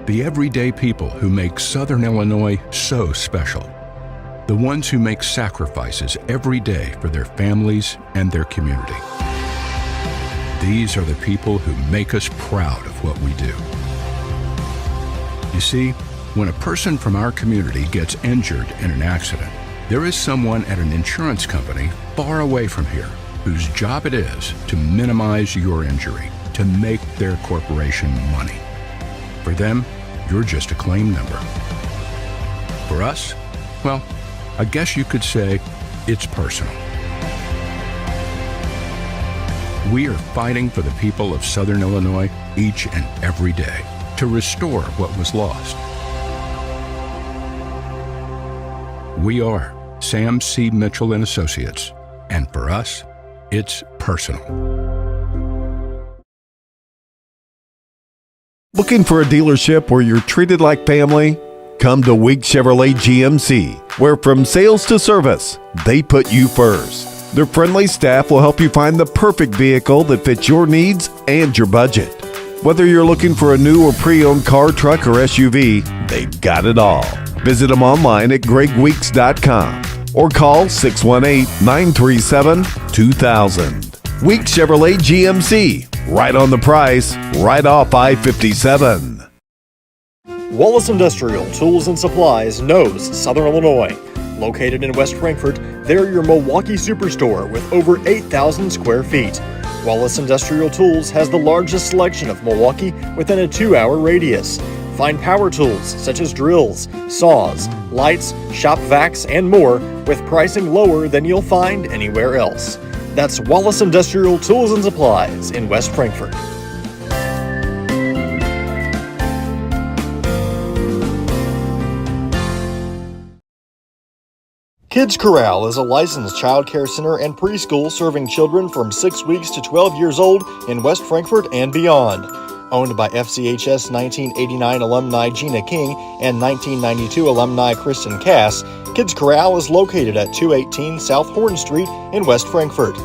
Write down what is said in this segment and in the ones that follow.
The everyday people who make Southern Illinois so special. The ones who make sacrifices every day for their families and their community. These are the people who make us proud of what we do. You see, when a person from our community gets injured in an accident, there is someone at an insurance company far away from here whose job it is to minimize your injury, to make their corporation money. For them, you're just a claim number. For us, well, I guess you could say it's personal. We are fighting for the people of Southern Illinois each and every day to restore what was lost. We are Sam C. Mitchell and Associates, and for us, it's personal. Looking for a dealership where you're treated like family? Come to Week Chevrolet GMC, where from sales to service, they put you first. Their friendly staff will help you find the perfect vehicle that fits your needs and your budget. Whether you're looking for a new or pre-owned car, truck, or SUV, they've got it all. Visit them online at gregweeks.com or call 618-937-2000. Week Chevrolet GMC. Right on the price, right off I-57. Wallace Industrial Tools and Supplies knows Southern Illinois. Located in West Frankfort, they're your Milwaukee superstore with over 8,000 square feet. Wallace Industrial Tools has the largest selection of Milwaukee within a 2-hour radius. Find power tools such as drills, saws, lights, shop vacs, and more with pricing lower than you'll find anywhere else. That's Wallace Industrial Tools and Supplies in West Frankfort. Kids Corral is a licensed child care center and preschool serving children from 6 weeks to 12 years old in West Frankfort and beyond. Owned by FCHS 1989 alumni Gina King and 1992 alumni Kristen Cass, Kids Corral is located at 218 South Horn Street in West Frankfort.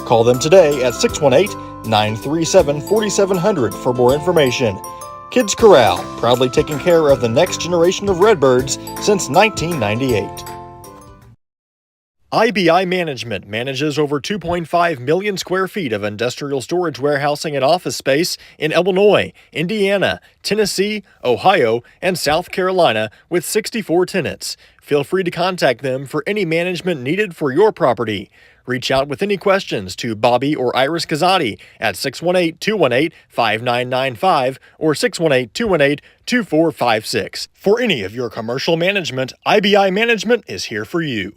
Call them today at 618-937-4700 for more information. Kids Corral, proudly taking care of the next generation of Redbirds since 1998. IBI Management manages over 2.5 million square feet of industrial storage warehousing and office space in Illinois, Indiana, Tennessee, Ohio, and South Carolina with 64 tenants. Feel free to contact them for any management needed for your property. Reach out with any questions to Bobby or Iris Kazadi at 618-218-5995 or 618-218-2456. For any of your commercial management, IBI Management is here for you.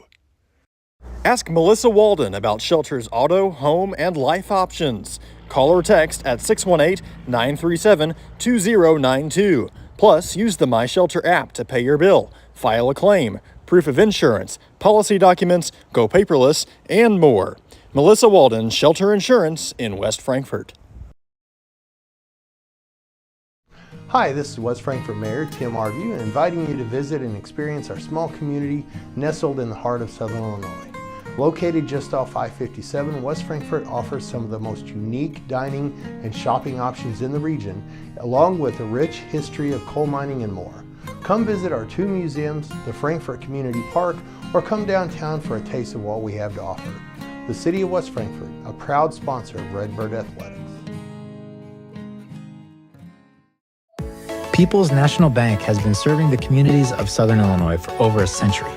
Ask Melissa Walden about Shelter's auto, home, and life options. Call or text at 618 937 2092. Plus, use the My Shelter app to pay your bill, file a claim, proof of insurance, policy documents, go paperless, and more. Melissa Walden, Shelter Insurance in West Frankfort. Hi, this is West Frankfort Mayor Tim Argue, inviting you to visit and experience our small community nestled in the heart of Southern Illinois. Located just off I-57, West Frankfort offers some of the most unique dining and shopping options in the region, along with a rich history of coal mining and more. Come visit our 2 museums, the Frankfort Community Park, or come downtown for a taste of what we have to offer. The City of West Frankfort, a proud sponsor of Redbird Athletics. People's National Bank has been serving the communities of Southern Illinois for over a century.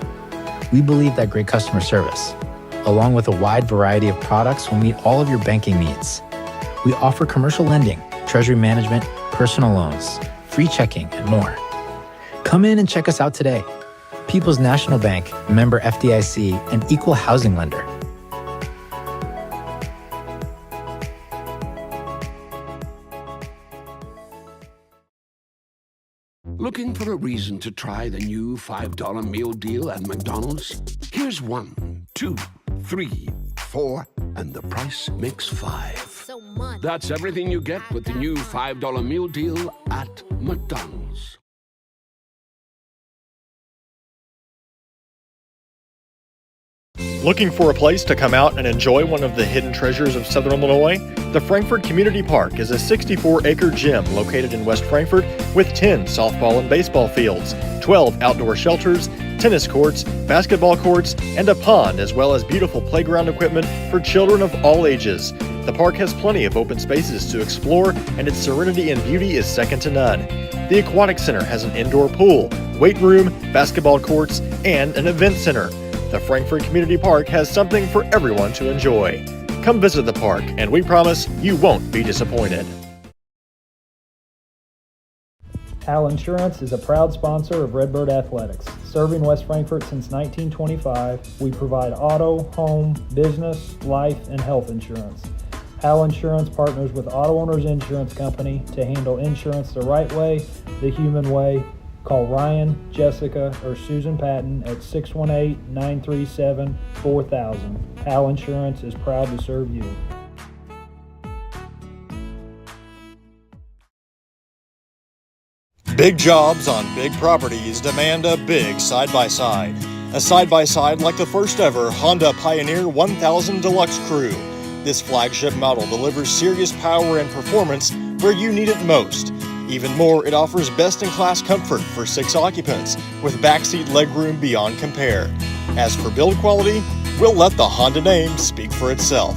We believe that great customer service, along with a wide variety of products, will meet all of your banking needs. We offer commercial lending, treasury management, personal loans, free checking, and more. Come in and check us out today. People's National Bank, member FDIC, and equal housing lender. Looking for a reason to try the new $5 meal deal at McDonald's? Here's 1, 2, 3, 4, and the price makes 5. So much. That's everything you get with the new $5 meal deal at McDonald's. Looking for a place to come out and enjoy one of the hidden treasures of Southern Illinois? The Frankfort Community Park is a 64-acre gym located in West Frankfort with 10 softball and baseball fields, 12 outdoor shelters, tennis courts, basketball courts, and a pond, as well as beautiful playground equipment for children of all ages. The park has plenty of open spaces to explore, and its serenity and beauty is second to none. The Aquatic Center has an indoor pool, weight room, basketball courts, and an event center. The Frankfort Community Park has something for everyone to enjoy. Come visit the park, and we promise you won't be disappointed. Hal Insurance is a proud sponsor of Redbird Athletics. Serving West Frankfort since 1925, we provide auto, home, business, life, and health insurance. Hal Insurance partners with Auto Owners Insurance Company to handle insurance the right way, the human way. Call Ryan, Jessica, or Susan Patton at 618-937-4000. Hal Insurance is proud to serve you. Big jobs on big properties demand a big side-by-side. A side-by-side like the first ever Honda Pioneer 1000 Deluxe Crew. This flagship model delivers serious power and performance where you need it most. Even more, it offers best-in-class comfort for 6 occupants with backseat legroom beyond compare. As for build quality, we'll let the Honda name speak for itself.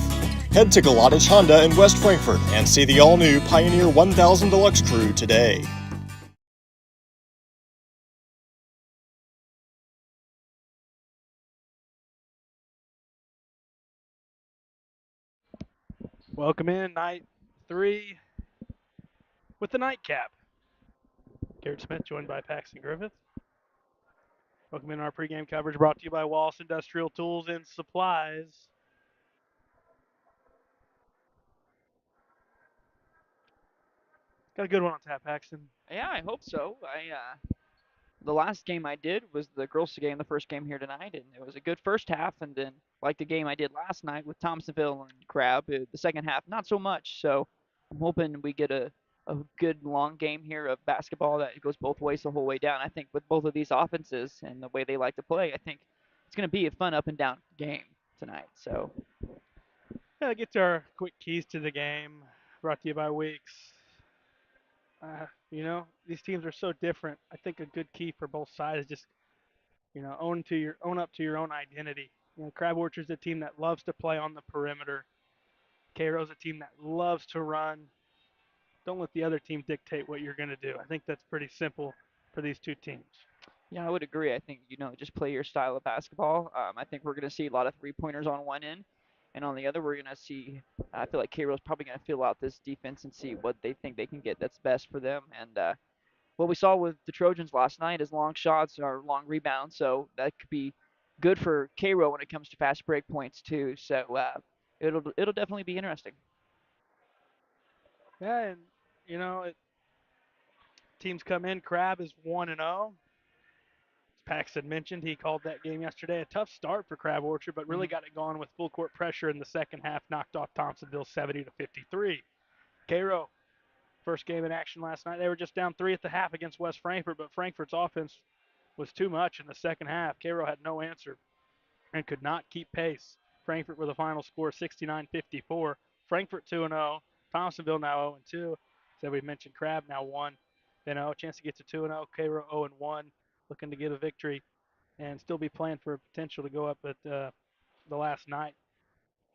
Head to Galotich Honda in West Frankfort and see the all-new Pioneer 1000 Deluxe Crew today. Welcome in night 3 with the nightcap. Garrett Smith joined by Paxton Griffith. Welcome in our pregame coverage brought to you by Wallace Industrial Tools and Supplies. Got a good one on tap, Paxton. Yeah, I hope so. The last game I did was the girls' game, the first game here tonight, and it was a good first half. And then, like the game I did last night with Thompsonville and Crab, the second half not so much. So I'm hoping we get a good long game here of basketball that goes both ways the whole way down. I think with both of these offenses and the way they like to play, I think it's going to be a fun up and down game tonight. So Yeah, get to our quick keys to the game brought to you by Weeks. These teams are so different. I think a good key for both sides is just, own up to your own identity. Crab Orchard's a team that loves to play on the perimeter. Cairo's a team that loves to run. Don't let the other team dictate what you're going to do. I think that's pretty simple for these two teams. yeah, I would agree. I think, just play your style of basketball. I think we're going to see a lot of three-pointers on one end. And on the other, we're going to see, I feel like Cairo's probably going to fill out this defense and see what they think they can get that's best for them. And what we saw with the Trojans last night is long shots or long rebounds. So that could be good for Cairo when it comes to fast break points too. So it'll definitely be interesting. Yeah, and teams come in. Crab is 1-0. As Paxton mentioned, he called that game yesterday a tough start for Crab Orchard, but really got it going with full court pressure in the second half. Knocked off Thompsonville 70-53. Cairo, first game in action last night. They were just down 3 at the half against West Frankfort, but Frankfort's offense was too much in the second half. Cairo had no answer and could not keep pace. Frankfort with a final score 69-54. Frankfort 2-0. Thompsonville now 0-2. So we mentioned Crab now 1-0. A chance to get to 2-0. Cairo 0-1, looking to get a victory and still be playing for a potential to go up at the last night.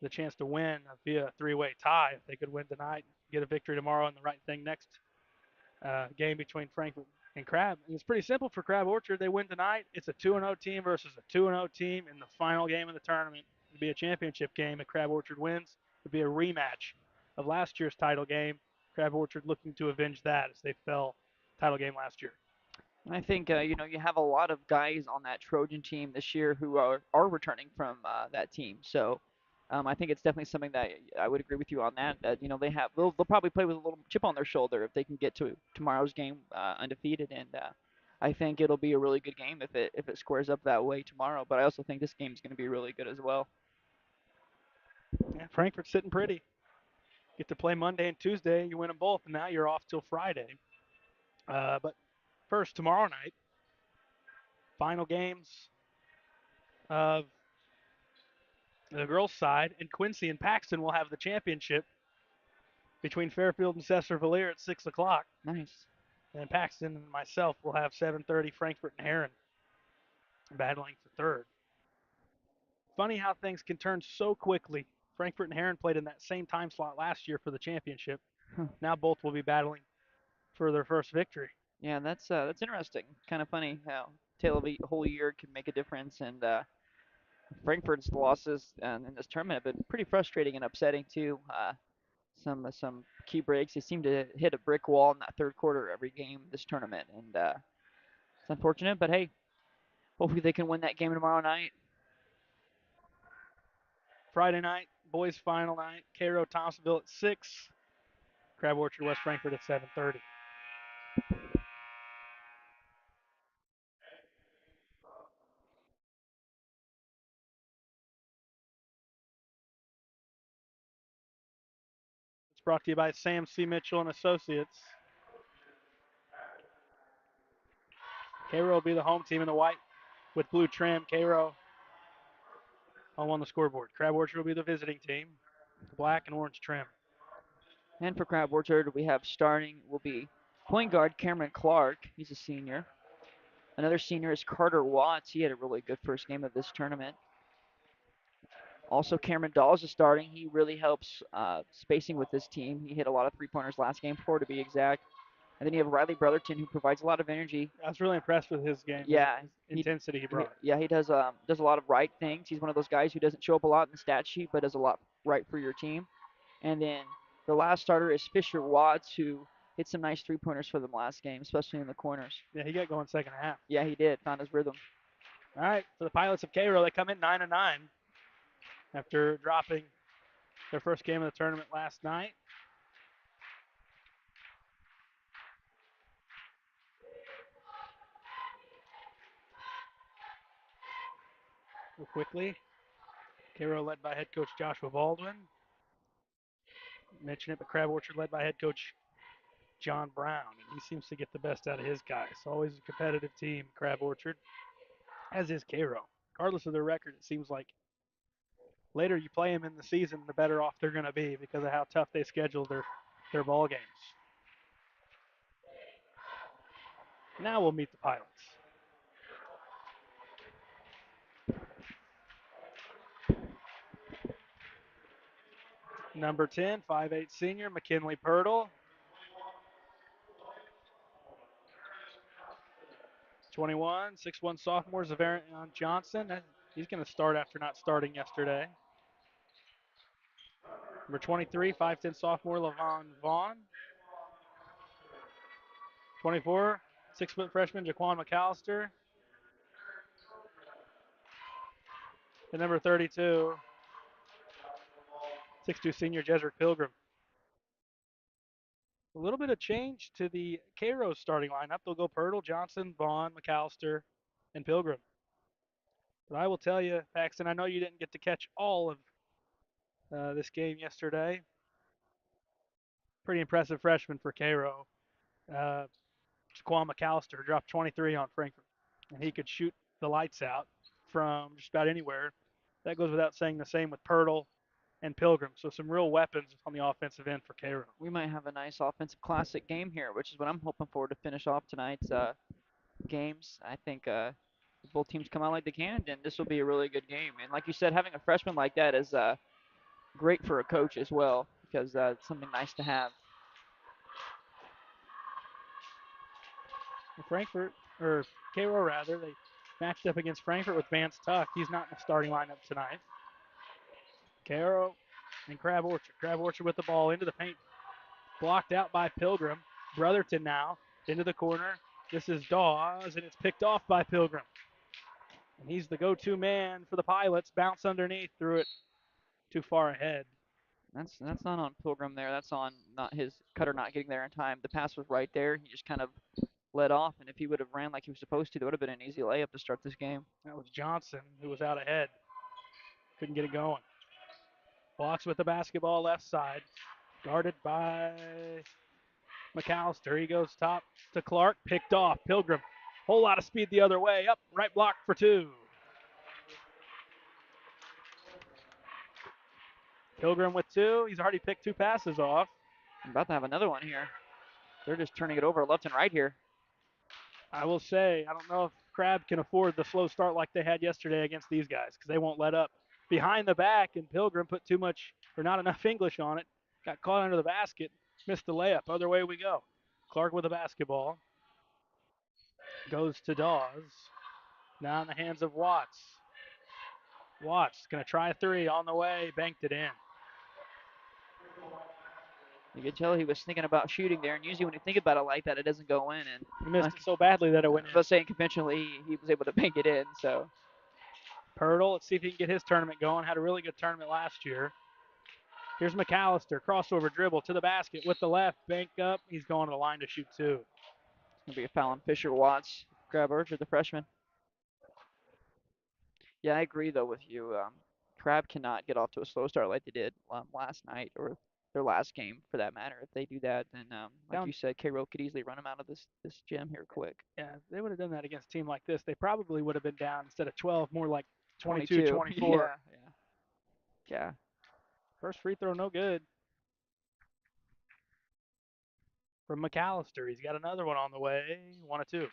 The chance to win via a three-way tie if they could win tonight, get a victory tomorrow, and the right thing next game between Frankfort and Crab. And it's pretty simple for Crab Orchard. They win tonight. It's a 2-0 team versus a 2-0 team in the final game of the tournament. It'd be a championship game if Crab Orchard wins. It'd be a rematch of last year's title game. Crab Orchard looking to avenge that as they fell title game last year. I think you have a lot of guys on that Trojan team this year who are returning from that team. So I think it's definitely something that I would agree with you on that. That they'll probably play with a little chip on their shoulder if they can get to tomorrow's game undefeated. And I think it'll be a really good game if it squares up that way tomorrow. But I also think this game is going to be really good as well. Yeah, Frankfort's sitting pretty. Get to play Monday and Tuesday. You win them both, and now you're off till Friday. But first, tomorrow night, final games of the girls' side, and Quincy and Paxton will have the championship between Fairfield and Cesar-Valier at 6 o'clock. Nice. And Paxton and myself will have 7:30 Frankfort and Heron battling for third. Funny how things can turn so quickly. Frankfort and Heron played in that same time slot last year for the championship. Huh. Now both will be battling for their first victory. Yeah, that's interesting. Kind of funny how tail of a whole year can make a difference. And Frankfurt's losses in this tournament have been pretty frustrating and upsetting too. Some key breaks. They seem to hit a brick wall in that third quarter every game this tournament, and it's unfortunate. But hey, hopefully they can win that game tomorrow night. Friday night, boys final night. Cairo Thompsonville at 6. Crab Orchard West Frankfort at 7:30. It's brought to you by Sam C. Mitchell and Associates. Cairo will be the home team in the white with blue trim. Cairo home on the scoreboard. Crab Orchard will be the visiting team, black and orange trim. And for Crab Orchard, we have starting will be point guard Cameron Clark. He's a senior. Another senior is Carter Watts. He had a really good first game of this tournament. Also, Cameron Dawes is starting. He really helps spacing with this team. He hit a lot of three-pointers last game, 4 to be exact. And then you have Riley Brotherton, who provides a lot of energy. I was really impressed with his game. Yeah, his intensity he brought. He does a lot of right things. He's one of those guys who doesn't show up a lot in the stat sheet, but does a lot right for your team. And then the last starter is Fisher Watts, who hit some nice three-pointers for them last game, especially in the corners. Yeah, he got going second half. Yeah, he did. Found his rhythm. All right, for the Pilots of Cairo, they come in 9-9 after dropping their first game of the tournament last night. Real quickly, Cairo led by head coach Joshua Baldwin. Mention it, but Crab Orchard led by head coach John Brown, and he seems to get the best out of his guys. Always a competitive team, Crab Orchard, as is Cairo. Regardless of their record, it seems like later you play them in the season, the better off they're going to be because of how tough they schedule their ball games. Now we'll meet the Pilots. Number 10, 5'8 senior, McKinley Purtle. 21, 6'1 sophomore, Zavarian Johnson. He's going to start after not starting yesterday. Number 23, 5'10 sophomore, Levon Vaughn. 24, 6-foot freshman, Jaquan McAllister. The number 32, 6'2" senior Jedrick Pilgrim. A little bit of change to the Cairo starting lineup. They'll go Pirtle, Johnson, Vaughn, McAllister, and Pilgrim. But I will tell you, Paxton, I know you didn't get to catch all of this game yesterday. Pretty impressive freshman for Cairo. Jaquan McAllister dropped 23 on Frankfurt, and he could shoot the lights out from just about anywhere. That goes without saying. The same with Pirtle and Pilgrim. So some real weapons on the offensive end for Cairo. We might have a nice offensive classic game here, which is what I'm hoping for to finish off tonight's games. I think if both teams come out like they can, then this will be a really good game. And like you said, having a freshman like that is great for a coach as well, because it's something nice to have. Frankfurt, or Cairo rather, they matched up against Frankfurt with Vance Tuck. He's not in the starting lineup tonight. Cairo and Crab Orchard. Crab Orchard with the ball into the paint. Blocked out by Pilgrim. Brotherton now into the corner. This is Dawes, and it's picked off by Pilgrim. And he's the go-to man for the Pilots. Bounce underneath, threw it too far ahead. That's not on Pilgrim there. That's on not his cutter not getting there in time. The pass was right there. He just kind of let off, and if he would have ran like he was supposed to, that would have been an easy layup to start this game. That was Johnson who was out ahead. Couldn't get it going. Watts with the basketball left side. Guarded by McAllister. He goes top to Clark. Picked off. Pilgrim. Whole lot of speed the other way. Up. Right block for two. Pilgrim with two. He's already picked two passes off. I'm about to have another one here. They're just turning it over left and right here. I will say, I don't know if Crab can afford the slow start like they had yesterday against these guys, because they won't let up. Behind the back, and Pilgrim put too much or not enough English on it. Got caught under the basket. Missed the layup. Other way we go. Clark with the basketball. Goes to Dawes. Now in the hands of Watts. Watts going to try a three on the way. Banked it in. You could tell he was thinking about shooting there, and usually when you think about it like that, it doesn't go in. And He missed it so badly that it went in. I was saying conventionally, he was able to bank it in. So Pirtle, let's see if he can get his tournament going. Had a really good tournament last year. Here's McAllister, crossover dribble to the basket with the left, bank up. He's going to the line to shoot two. It's going to be a foul on Fisher Watts. Crab Orchard, the freshman. Yeah, I agree, though, with you. Crab cannot get off to a slow start like they did last night, or their last game, for that matter. If they do that, then, like you said, Cairo could easily run them out of this gym here quick. Yeah, if they would have done that against a team like this, they probably would have been down instead of 12, more like 22, 24. Yeah. First free throw, no good. From McAllister, he's got another one on the way, 1-2.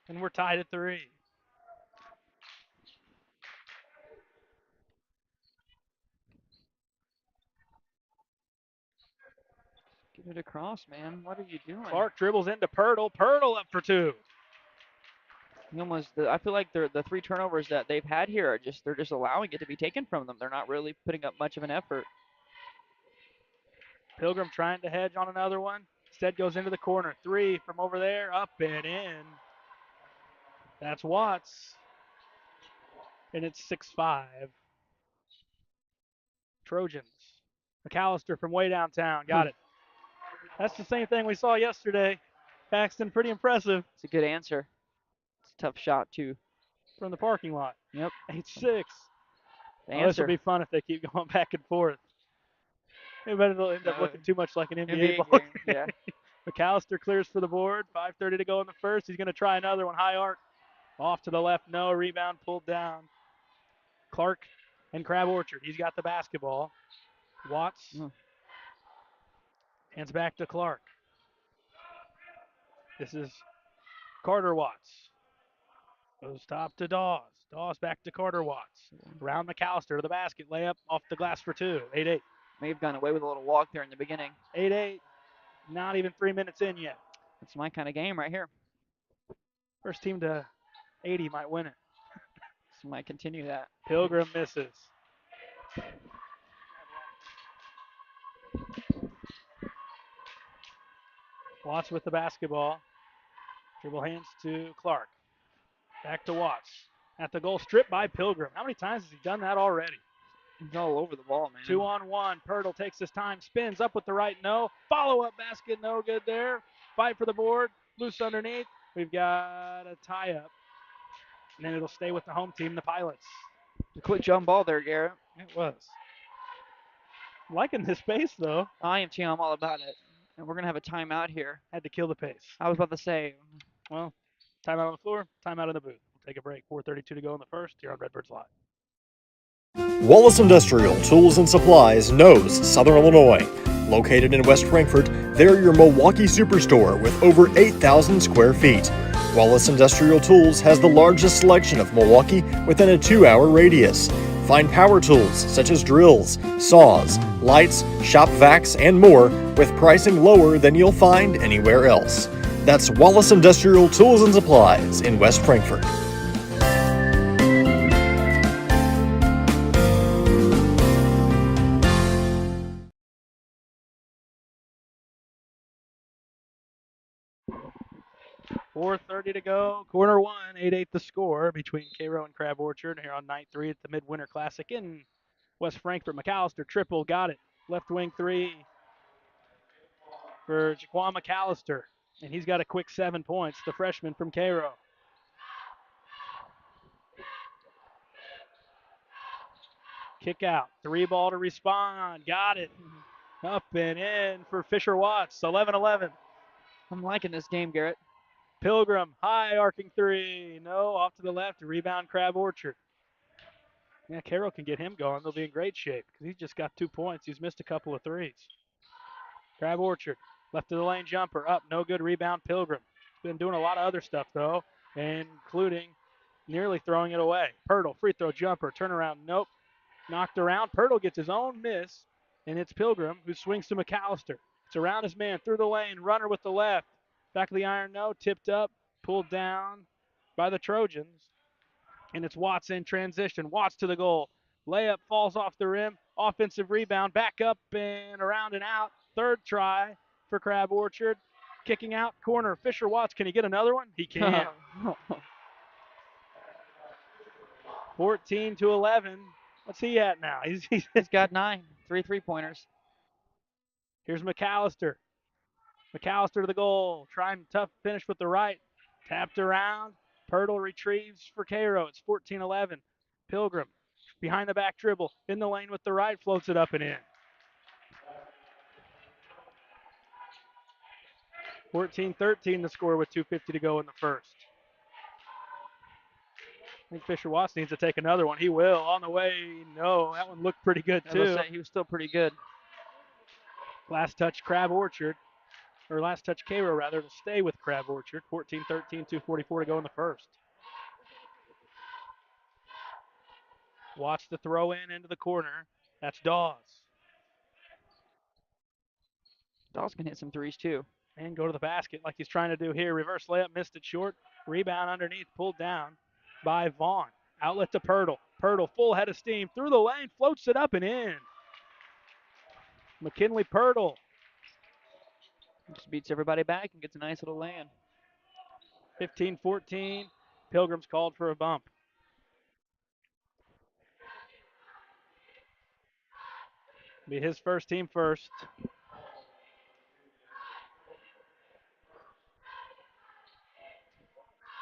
And we're tied at 3. Get it across, man. What are you doing? Clark dribbles into Pirtle. Pirtle up for two. I feel like the 3 turnovers that they've had here are they're just allowing it to be taken from them. They're not really putting up much of an effort. Pilgrim trying to hedge on another one. Instead goes into the corner. 3 from over there, up and in. That's Watts. And it's 6-5. Trojans. McAllister from way downtown. Got it. That's the same thing we saw yesterday. Paxton, pretty impressive. It's a good answer. It's a tough shot, too. From the parking lot. Yep. 8-6. This will be fun if they keep going back and forth. Maybe it'll end up looking too much like an NBA ball game. Yeah. McAllister clears for the board. 5:30 to go in the first. He's going to try another one. High arc. Off to the left. No. Rebound pulled down. Clark and Crab Orchard. He's got the basketball. Watts. Hands back to Clark. This is Carter Watts. Goes top to Dawes. Dawes back to Carter Watts. Around McAllister to the basket. Layup off the glass for 2. 8-8. May have gone away with a little walk there in the beginning. 8-8. Not even 3 minutes in yet. That's my kind of game right here. First team to 80 might win it. So might continue that. Pilgrim misses. Watts with the basketball. Dribble hands to Clark. Back to Watts. At the goal, stripped by Pilgrim. How many times has he done that already? He's all over the ball, man. 2-on-1. Pirtle takes his time, spins up with the right, no. Follow-up basket, no good there. Fight for the board, loose underneath. We've got a tie-up. And then it'll stay with the home team, the Pilots. A quick jump ball there, Garrett. It was. Liking this pace, though. I am too. I'm all about it. And we're going to have a timeout here. Had to kill the pace. I was about to say. Well, timeout on the floor, timeout in the booth. We'll take a break. 4:32 to go in the first here on Redbirds Live. Wallace Industrial Tools and Supplies knows Southern Illinois. Located in West Frankfort, they're your Milwaukee superstore with over 8,000 square feet. Wallace Industrial Tools has the largest selection of Milwaukee within a 2-hour radius. Find power tools such as drills, saws, lights, shop vacs, and more with pricing lower than you'll find anywhere else. That's Wallace Industrial Tools and Supplies in West Frankfort. .430 to go. Quarter one, 8-8 the score between Cairo and Crab Orchard here on night 3 at the Midwinter Classic in West Frankfort. McAllister triple, got it. Left wing 3 for Jaquan McAllister. And he's got a quick 7 points, the freshman from Cairo. Kick out. 3-ball to respond. Got it. Up and in for Fisher Watts. 11-11. I'm liking this game, Garrett. Pilgrim, high arcing 3. No, off to the left. Rebound, Crab Orchard. Yeah, Cairo can get him going. They'll be in great shape because he's just got 2 points. He's missed a couple of threes. Crab Orchard, left of the lane jumper. Up, no good. Rebound, Pilgrim. Been doing a lot of other stuff, though, including nearly throwing it away. Pirtle, free throw jumper. Turnaround, nope. Knocked around. Pirtle gets his own miss, and it's Pilgrim who swings to McAllister. It's around his man, through the lane. Runner with the left. Back of the iron, no. Tipped up, pulled down by the Trojans. And it's Watts in transition. Watts to the goal. Layup falls off the rim. Offensive rebound. Back up and around and out. Third try for Crab Orchard. Kicking out corner. Fisher Watts. Can he get another one? He can. 14-11. What's he at now? He's got 9. 3 3-pointers. Here's McAllister. McAllister to the goal. Trying tough finish with the right. Tapped around. Pirtle retrieves for Cairo. It's 14-11. Pilgrim behind the back dribble. In the lane with the right. Floats it up and in. 14-13 the score with 2:50 to go in the first. I think Fisher Watts needs to take another one. He will. On the way, no. That one looked pretty good, too. He was still pretty good. Last touch, Crab Orchard. Or last touch, Cairo, rather, to stay with Crab Orchard. 14-13, 2:44 to go in the first. Watch the throw into the corner. That's Dawes. Dawes can hit some threes, too. And go to the basket like he's trying to do here. Reverse layup, missed it short. Rebound underneath, pulled down by Vaughn. Outlet to Pirtle. Pirtle, full head of steam. Through the lane, floats it up and in. McKinley Pirtle. Just beats everybody back and gets a nice little lay-in. 15-14. Pilgrim's called for a bump. Be his first, team first.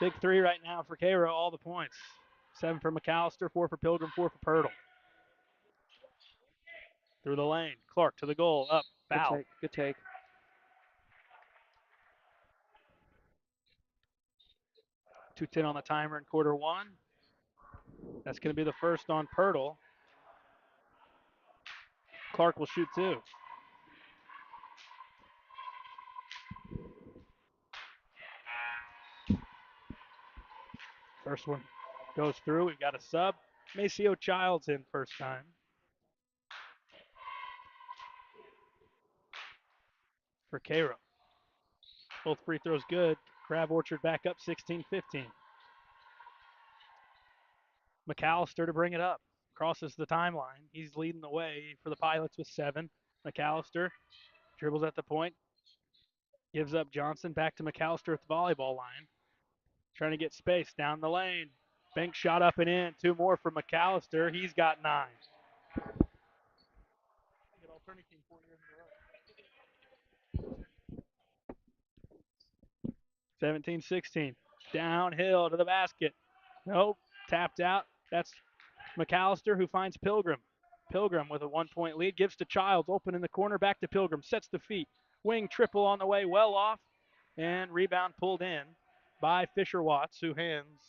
Big 3 right now for Cairo, all the points. 7 for McAllister, 4 for Pilgrim, 4 for Pirtle. Through the lane. Clark to the goal. Up. Foul. Good take. .210 on the timer in quarter one. That's going to be the first on Pirtle. Clark will shoot 2. First one goes through. We've got a sub. Maceo Childs in first time. For Cairo. Both free throws good. Crab Orchard back up 16-15. McAllister to bring it up. Crosses the timeline. He's leading the way for the Pilots with 7. McAllister dribbles at the point. Gives up Johnson. Back to McAllister at the volleyball line. Trying to get space down the lane. Bank shot up and in. 2 more for McAllister. He's got 9. 17-16. Downhill to the basket. Nope. Tapped out. That's McAllister who finds Pilgrim. Pilgrim with a 1-point lead. Gives to Childs. Open in the corner. Back to Pilgrim. Sets the feet. Wing triple on the way. Well off. And rebound pulled in by Fisher Watts, who hands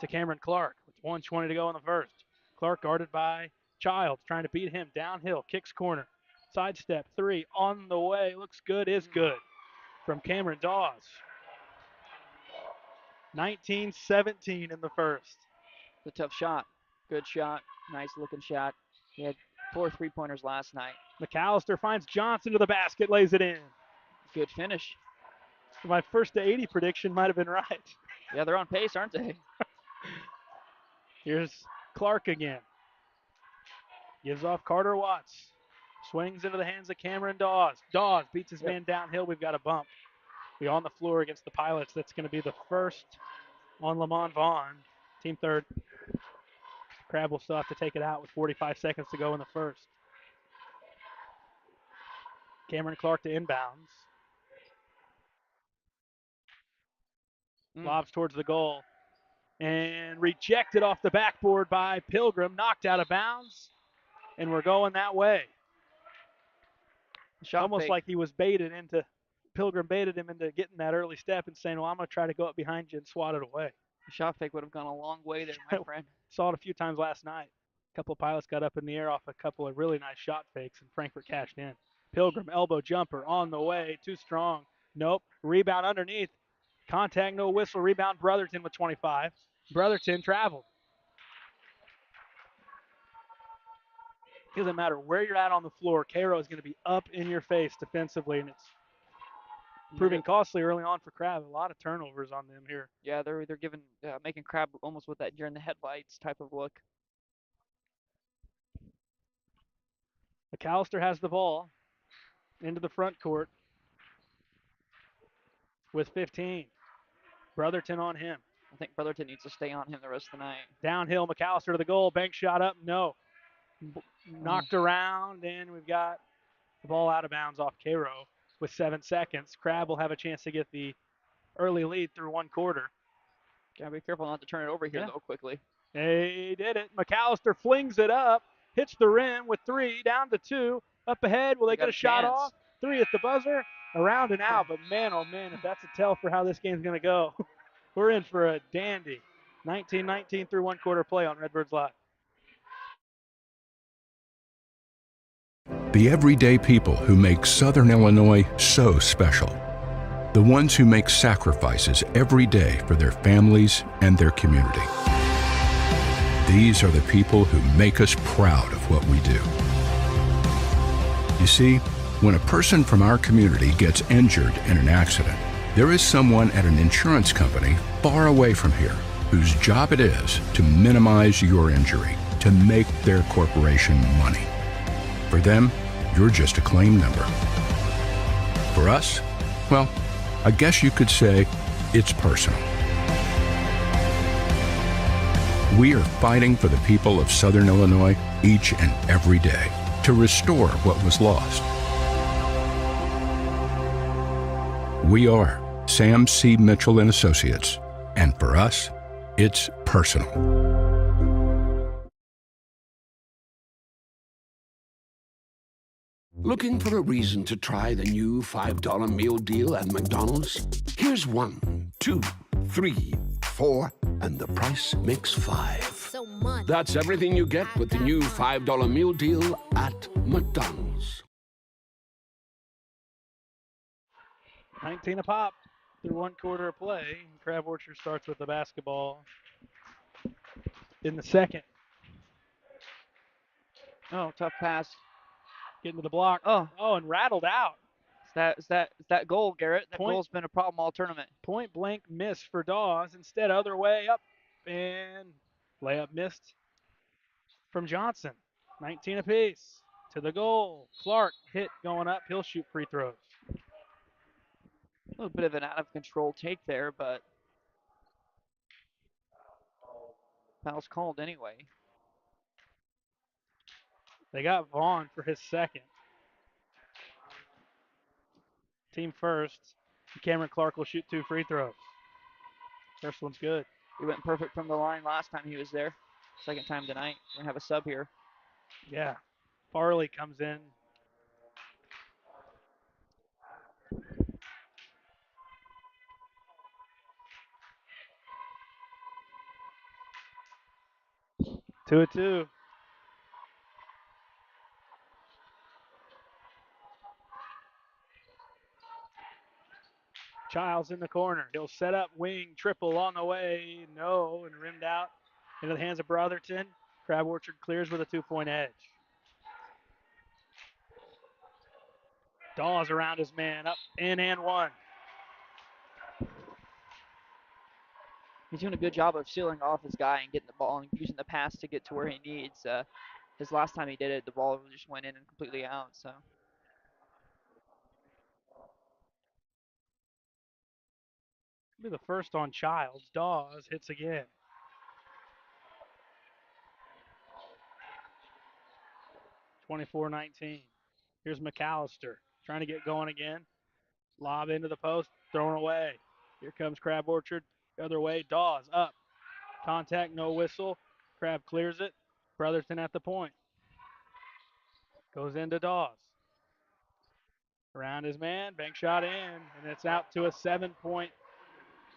to Cameron Clark with 1:20 to go in the first. Clark guarded by Childs, trying to beat him downhill. Kicks corner. Sidestep 3 on the way. Looks good, is good from Cameron Dawes. 19-17 in the first. It's a tough shot. Good shot. Nice looking shot. He had 4 3-pointers last night. McAllister finds Johnson to the basket, lays it in. Good finish. My first to 80 prediction might have been right. Yeah, they're on pace, aren't they? Here's Clark again. Gives off Carter Watts. Swings into the hands of Cameron Dawes. Dawes beats his man downhill. We've got a bump. We on the floor against the Pilots. That's going to be the first on Lamont Vaughn. Team third. Crab will still have to take it out with 45 seconds to go in the first. Cameron Clark to inbounds. Lobs towards the goal. And rejected off the backboard by Pilgrim. Knocked out of bounds. And we're going that way. Shot almost fake. like he was baited into, Pilgrim baited him into getting that early step and saying, well, I'm going to try to go up behind you and swat it away. The shot fake would have gone a long way there, my friend. Saw it a few times last night. A couple of Pilots got up in the air off a couple of really nice shot fakes, and Frankfurt cashed in. Pilgrim elbow jumper on the way. Too strong. Nope. Rebound underneath. Contact, no whistle. Rebound Brotherton with 25. Brotherton traveled. Doesn't matter where you're at on the floor. Cairo is going to be up in your face defensively, and it's proving costly early on for Crab. A lot of turnovers on them here. Yeah, they're giving making Crab almost with that deer in the headlights type of look. McAllister has the ball into the front court with 15. Brotherton on him. I think Brotherton needs to stay on him the rest of the night. Downhill, McAllister to the goal. Bank shot up, no. Knocked around, and we've got the ball out of bounds off Cairo with 7 seconds. Crab will have a chance to get the early lead through 1 quarter. Gotta be careful not to turn it over here, though, quickly. They did it. McAllister flings it up, hits the rim with 3, down to 2. Up ahead, will they get a shot off? 3 at the buzzer, around and out. But man, oh man, if that's a tell for how this game's going to go, we're in for a dandy. 19-19 through 1 quarter play on Redbirds Live. The everyday people who make Southern Illinois so special. The ones who make sacrifices every day for their families and their community. These are the people who make us proud of what we do. You see, when a person from our community gets injured in an accident, there is someone at an insurance company far away from here whose job it is to minimize your injury, to make their corporation money. For them, you're just a claim number. For us, well, I guess you could say it's personal. We are fighting for the people of Southern Illinois each and every day to restore what was lost. We are Sam C. Mitchell and Associates, and for us, it's personal. Looking for a reason to try the new $5 meal deal at McDonald's? Here's 1, 2, 3, 4, and the price makes 5. That's everything you get with the new $5 meal deal at McDonald's. 19 a pop through 1 quarter of play. Crab Orchard starts with the basketball in the second. Oh, tough pass. Getting to the block. Oh, and rattled out. It's that goal, Garrett. That goal's been a problem all tournament. Point blank miss for Dawes. Instead, other way up, and layup missed from Johnson. 19 apiece to the goal. Clark hit going up. He'll shoot free throws. A little bit of an out of control take there, but Foul's called anyway. They got Vaughn for his second. Team first. Cameron Clark will shoot 2 free throws. First one's good. He went perfect from the line last time he was there. Second time tonight. We're going to have a sub here. Yeah. Farley comes in. Two. Childs in the corner. He'll set up wing triple on the way. No, and rimmed out into the hands of Brotherton. Crab Orchard clears with a 2-point edge. Dawes around his man. Up in and one. He's doing a good job of sealing off his guy and getting the ball and using the pass to get to where he needs. His last time he did it, the ball just went in and completely out. So Be the first on Childs. Dawes hits again. (24-19). Here's McAllister trying to get going again. Lob into the post, thrown away. Here comes Crab Orchard. The other way, Dawes up. Contact, no whistle. Crab clears it. Brotherton at the point. Goes into Dawes. Around his man, bank shot in, and it's out to a 7-point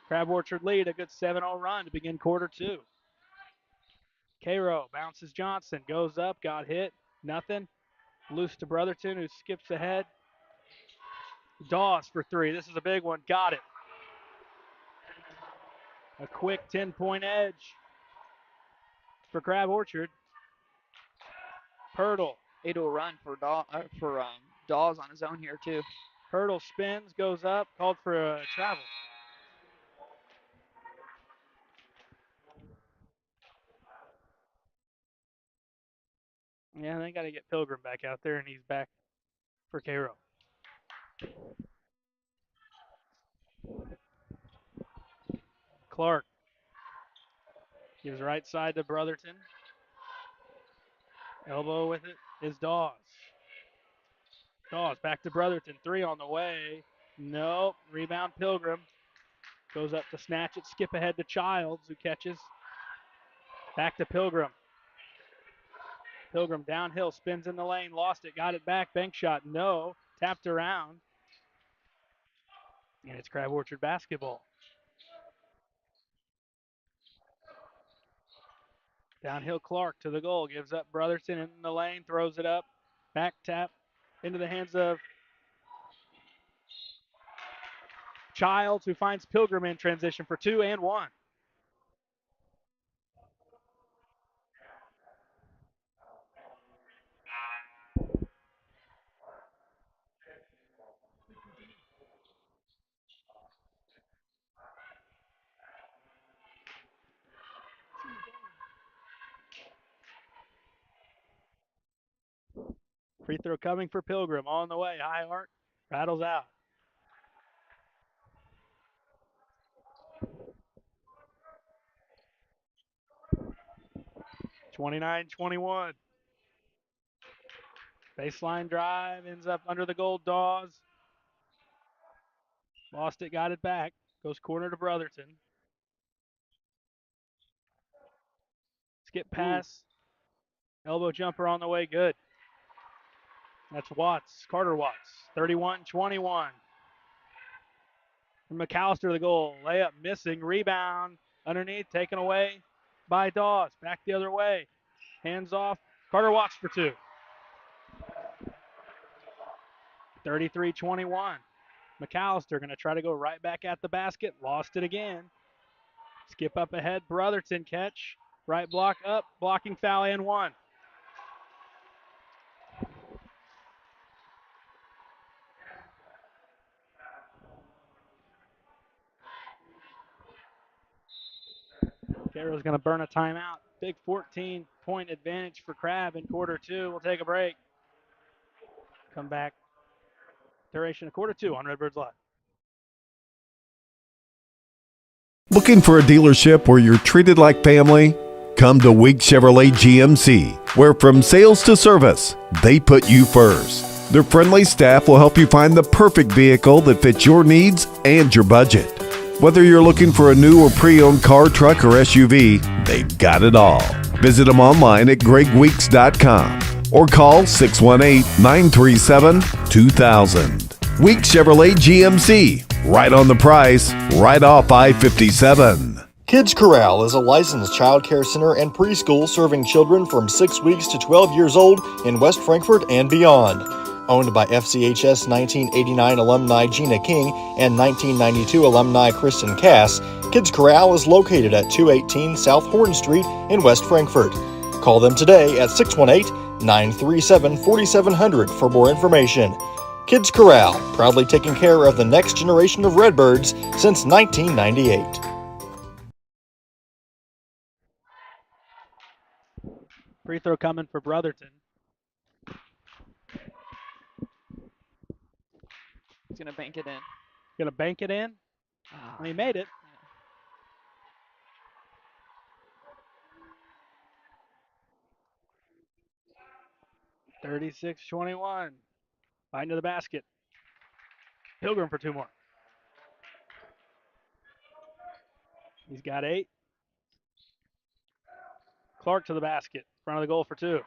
Crab Orchard lead. A good 7-0 run to begin quarter two. Cairo bounces Johnson, goes up, got hit, nothing. Loose to Brotherton, who skips ahead. Dawes for 3. This is a big one. Got it. A quick 10-point edge for Crab Orchard. Hurdle. 8-0 run for Dawes on his own here too. Hurdle spins, goes up, called for a travel. Yeah, they got to get Pilgrim back out there, and he's back for Cairo. Clark gives right side to Brotherton. Elbow with it is Dawes. Dawes back to Brotherton. 3 on the way. Nope. Rebound Pilgrim. Goes up to snatch it. Skip ahead to Childs, who catches. Back to Pilgrim. Pilgrim downhill, spins in the lane, lost it, got it back. Bank shot, no. Tapped around. And it's Crab Orchard basketball. Downhill Clark to the goal, gives up Brotherton in the lane, throws it up. Back tap into the hands of Childs, who finds Pilgrim in transition for 2 and 1. Free throw coming for Pilgrim on the way. High arc, rattles out. (29-21). Baseline drive, ends up under the goal. Dawes. Lost it, got it back. Goes corner to Brotherton. Skip pass. Elbow jumper on the way, good. That's Watts, Carter Watts, 31-21. From McAllister to the goal, layup missing, rebound underneath, taken away by Dawes. Back the other way, hands off, Carter Watts for 2. 33-21. McAllister going to try to go right back at the basket, lost it again. Skip up ahead, Brotherton catch, right block up, blocking foul and 1. Cairo's going to burn a timeout. Big 14-point advantage for Crab in quarter 2. We'll take a break. Come back. Duration of quarter 2 on Redbirds Live. Looking for a dealership where you're treated like family? Come to Week Chevrolet GMC, where from sales to service, they put you first. Their friendly staff will help you find the perfect vehicle that fits your needs and your budget. Whether you're looking for a new or pre-owned car, truck, or SUV, they've got it all. Visit them online at gregweeks.com or call 618-937-2000. Week Chevrolet GMC, right on the price, right off I-57. Kids Corral is a licensed child care center and preschool serving children from 6 weeks to 12 years old in West Frankfort and beyond. Owned by FCHS 1989 alumni Gina King and 1992 alumni Kristen Cass, Kids Corral is located at 218 South Horn Street in West Frankfort. Call them today at 618-937-4700 for more information. Kids Corral, proudly taking care of the next generation of Redbirds since 1998. Free throw coming for Brotherton. He's going to bank it in. Gonna bank it in. And he made it. 36-21. Fighting to the basket. Pilgrim for two more. He's got 8. Clark to the basket. Front of the goal for 2.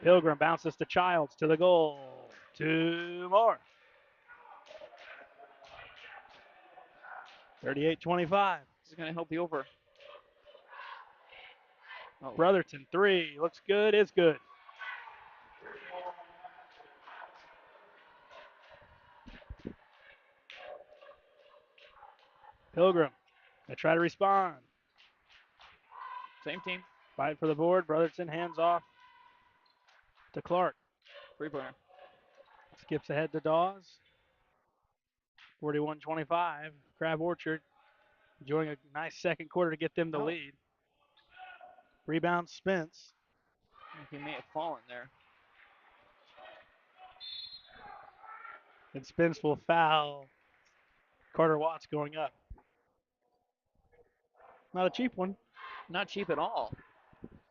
Pilgrim bounces to Childs to the goal. 2 more. 38-25. This is going to help the over. Oh. Brotherton, 3. Looks good, is good. Pilgrim, they try to respond. Same team. Fight for the board. Brotherton hands off to Clark. Three-pointer. Skips ahead to Dawes. 41-25. Crab Orchard enjoying a nice second quarter to get them the lead. Rebound Spence. He may have fallen there. And Spence will foul Carter Watts going up. Not a cheap one. Not cheap at all.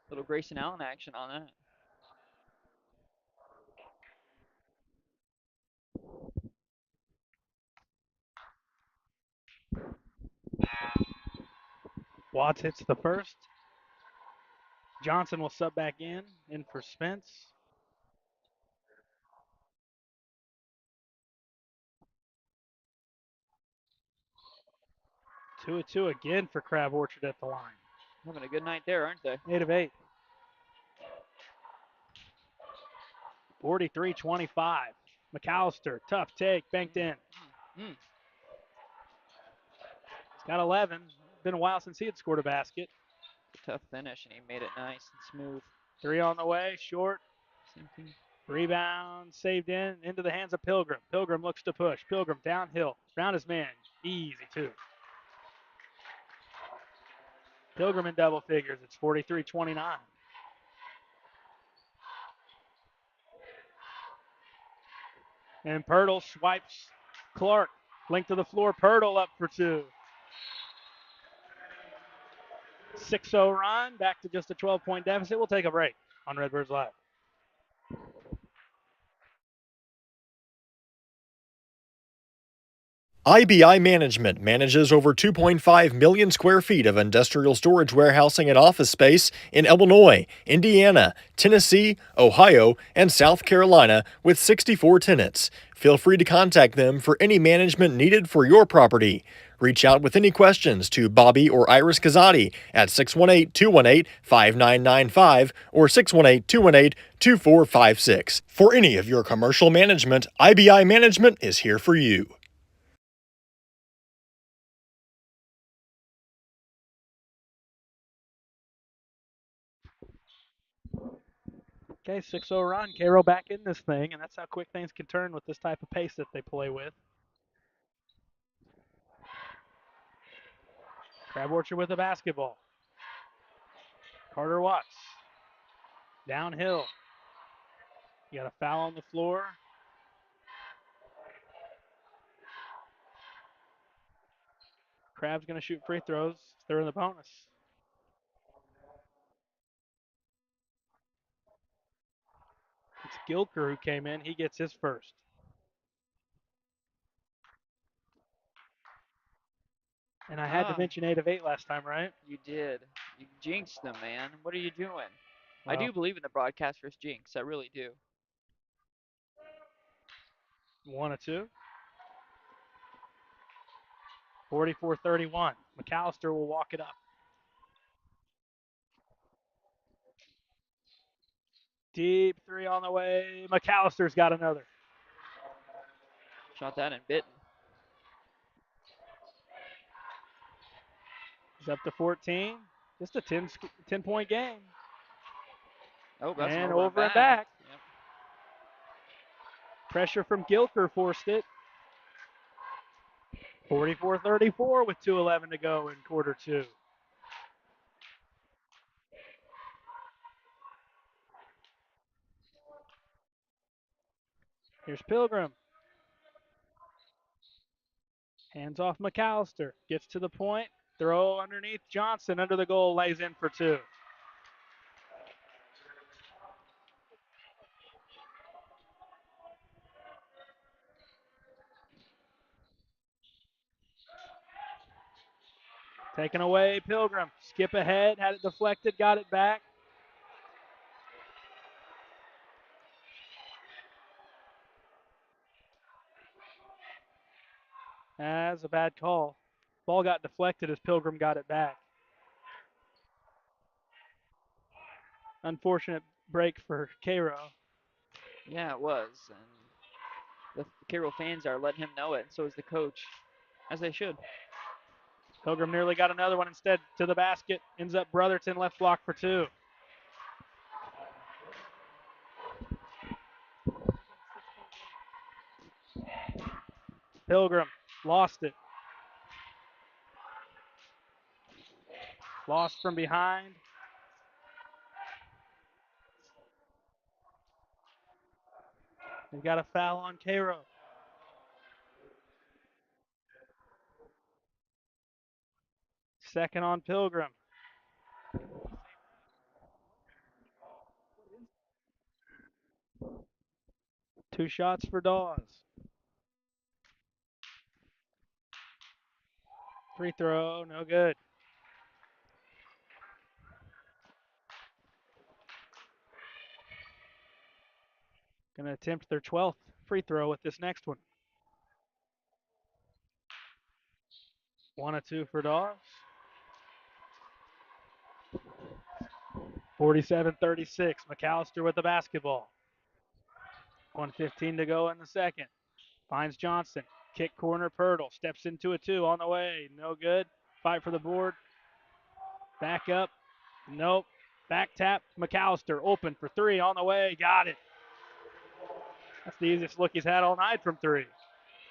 Little Grayson Allen action on that. Watts hits the first. Johnson will sub back in for Spence. Two again for Crab Orchard at the line. Having a good night there, aren't they? 8 of 8. 43-25. McAllister, tough take, banked in. He's got 11. Been a while since he had scored a basket. Tough finish, and he made it nice and smooth. 3 on the way, short. Same thing. Rebound saved into the hands of Pilgrim. Pilgrim looks to push. Pilgrim downhill, round his man. Easy, 2. Pilgrim in double figures. It's 43-29. And Pirtle swipes Clark. Link to the floor. Pirtle up for 2. 6-0 run. Back to just a 12-point deficit. We'll take a break on Redbirds Live. IBI Management manages over 2.5 million square feet of industrial storage warehousing and office space in Illinois, Indiana, Tennessee, Ohio, and South Carolina with 64 tenants. Feel free to contact them for any management needed for your property. Reach out with any questions to Bobby or Iris Kazadi at 618-218-5995 or 618-218-2456. For any of your commercial management, IBI Management is here for you. Okay, 6-0 run. Cairo back in this thing, and that's how quick things can turn with this type of pace that they play with. Crab Orchard with a basketball. Carter Watts. Downhill. You got a foul on the floor. Crab's going to shoot free throws. They're in the bonus. It's Gilker who came in. He gets his first. And I had to mention 8 of 8 last time, right? You did. You jinxed them, man. What are you doing? Well, I do believe in the broadcaster's jinx. I really do. 1 of 2. 44-31. McAllister will walk it up. Deep 3 on the way. McAllister's got another. Shot that and bitten. He's up to 14. Just a 10-point game. Oh, that's and over and back. Yep. Pressure from Gilker forced it. 44-34 with 2:11 to go in quarter 2. Here's Pilgrim. Hands off McAllister. Gets to the point. Throw underneath Johnson. Under the goal. Lays in for 2. Taken away, Pilgrim. Skip ahead. Had it deflected. Got it back. That's a bad call. Ball got deflected as Pilgrim got it back. Unfortunate break for Cairo. Yeah, it was. And the Cairo fans are letting him know it, and so is the coach, as they should. Pilgrim nearly got another one instead to the basket. Ends up Brotherton left block for 2. Pilgrim lost it. Lost from behind. They've got a foul on Cairo. Second on Pilgrim. Two shots for Dawes. Free throw, no good. Going to attempt their 12th free throw with this next one. 1 of 2 for Dawes. 47-36. McAllister with the basketball. 1:15 to go in the second. Finds Johnson. Kick corner, Pirtle. Steps into a 2 on the way. No good. Fight for the board. Back up. Nope. Back tap. McAllister open for 3 on the way. Got it. That's the easiest look he's had all night from 3.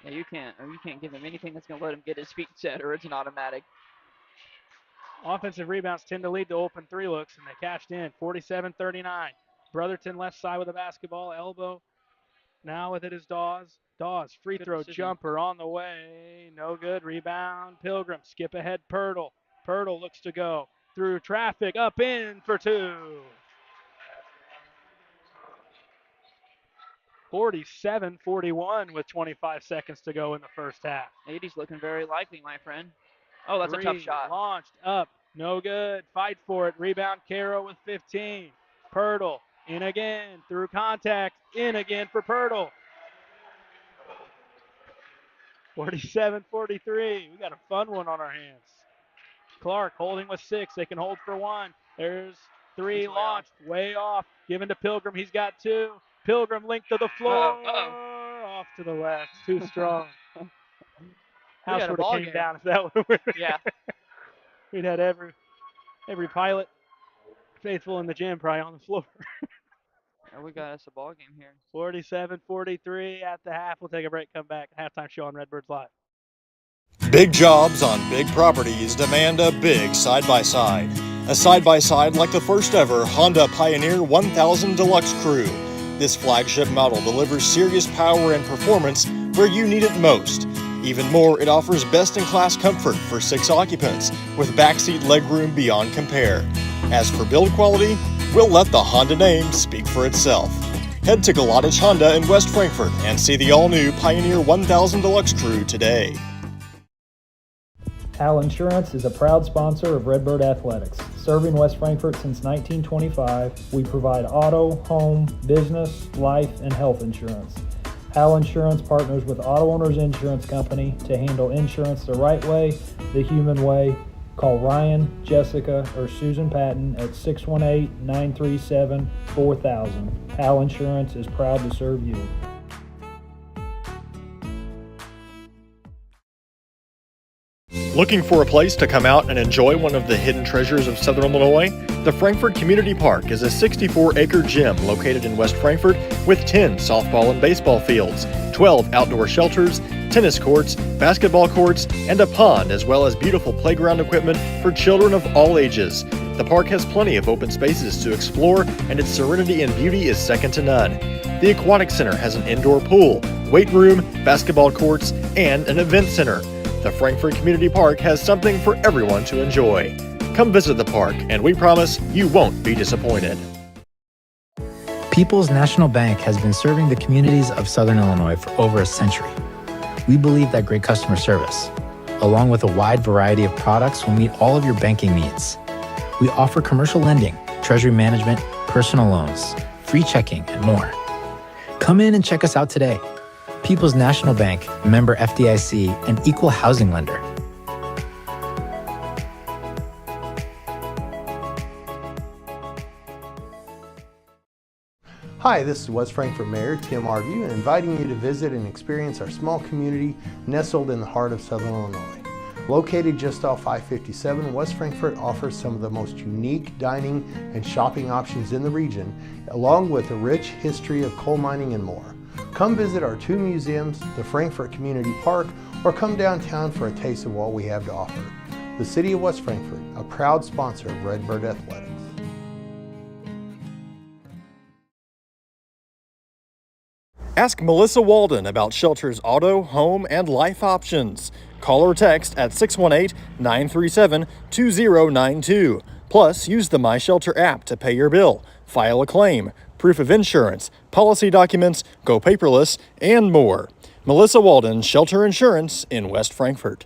Yeah, you can't give him anything that's going to let him get his feet set, or it's an automatic. Offensive rebounds tend to lead to open 3 looks, and they cashed in. 47-39. Brotherton left side with the basketball. Elbow. Now with it is Dawes. Dawes, free Good throw decision. Jumper on the way. No good. Rebound. Pilgrim. Skip ahead. Pirtle. Pirtle looks to go through traffic. Up in for 2. 47-41 with 25 seconds to go in the first half. 80's looking very likely, my friend. Oh, that's 3 a tough shot. Launched up. No good. Fight for it. Rebound Cairo with 15. Pirtle in again. Through contact. In again for Pirtle. 47-43. We got a fun one on our hands. Clark holding with 6. They can hold for 1. There's 3 launched. Way off. Given to Pilgrim. He's got 2. Pilgrim linked to the floor. Off to the left. Too strong. House would have came down if that would. Yeah. We'd had every pilot faithful in the gym probably on the floor. We got us a ball game here. 47-43 at the half. We'll take a break, come back. Halftime show on Redbirds Live. Big jobs on big properties demand a big side-by-side. A side-by-side like the first ever Honda Pioneer 1000 Deluxe Crew. This flagship model delivers serious power and performance where you need it most. Even more, it offers best-in-class comfort for 6 occupants with backseat legroom beyond compare. As for build quality, we'll let the Honda name speak for itself. Head to Galadich Honda in West Frankfort and see the all-new Pioneer 1000 Deluxe Crew today. Hal Insurance is a proud sponsor of Redbird Athletics. Serving West Frankfort since 1925, we provide auto, home, business, life, and health insurance. Hal Insurance partners with Auto Owners Insurance Company to handle insurance the right way, the human way. Call Ryan, Jessica, or Susan Patton at 618-937-4000. Hal Insurance is proud to serve you. Looking for a place to come out and enjoy one of the hidden treasures of Southern Illinois? The Frankfort Community Park is a 64-acre gym located in West Frankfort with 10 softball and baseball fields, 12 outdoor shelters, tennis courts, basketball courts, and a pond, as well as beautiful playground equipment for children of all ages. The park has plenty of open spaces to explore, and its serenity and beauty is second to none. The Aquatic Center has an indoor pool, weight room, basketball courts, and an event center. The Frankfort Community Park has something for everyone to enjoy. Come visit the park, and we promise you won't be disappointed. People's National Bank has been serving the communities of Southern Illinois for over a century. We believe that great customer service, along with a wide variety of products, will meet all of your banking needs. We offer commercial lending, treasury management, personal loans, free checking, and more. Come in and check us out today. People's National Bank, member FDIC, and equal housing lender. Hi, this is West Frankfort Mayor Tim Argue, inviting you to visit and experience our small community nestled in the heart of Southern Illinois. Located just off I-57, West Frankfort offers some of the most unique dining and shopping options in the region, along with a rich history of coal mining and more. Come visit our 2 museums, the Frankfort Community Park, or come downtown for a taste of what we have to offer. The City of West Frankfort, a proud sponsor of Redbird Athletics. Ask Melissa Walden about Shelter's auto, home, and life options. Call or text at 618-937-2092. Plus, use the My Shelter app to pay your bill, file a claim, proof of insurance, policy documents, go paperless, and more. Melissa Walden, Shelter Insurance in West Frankfort.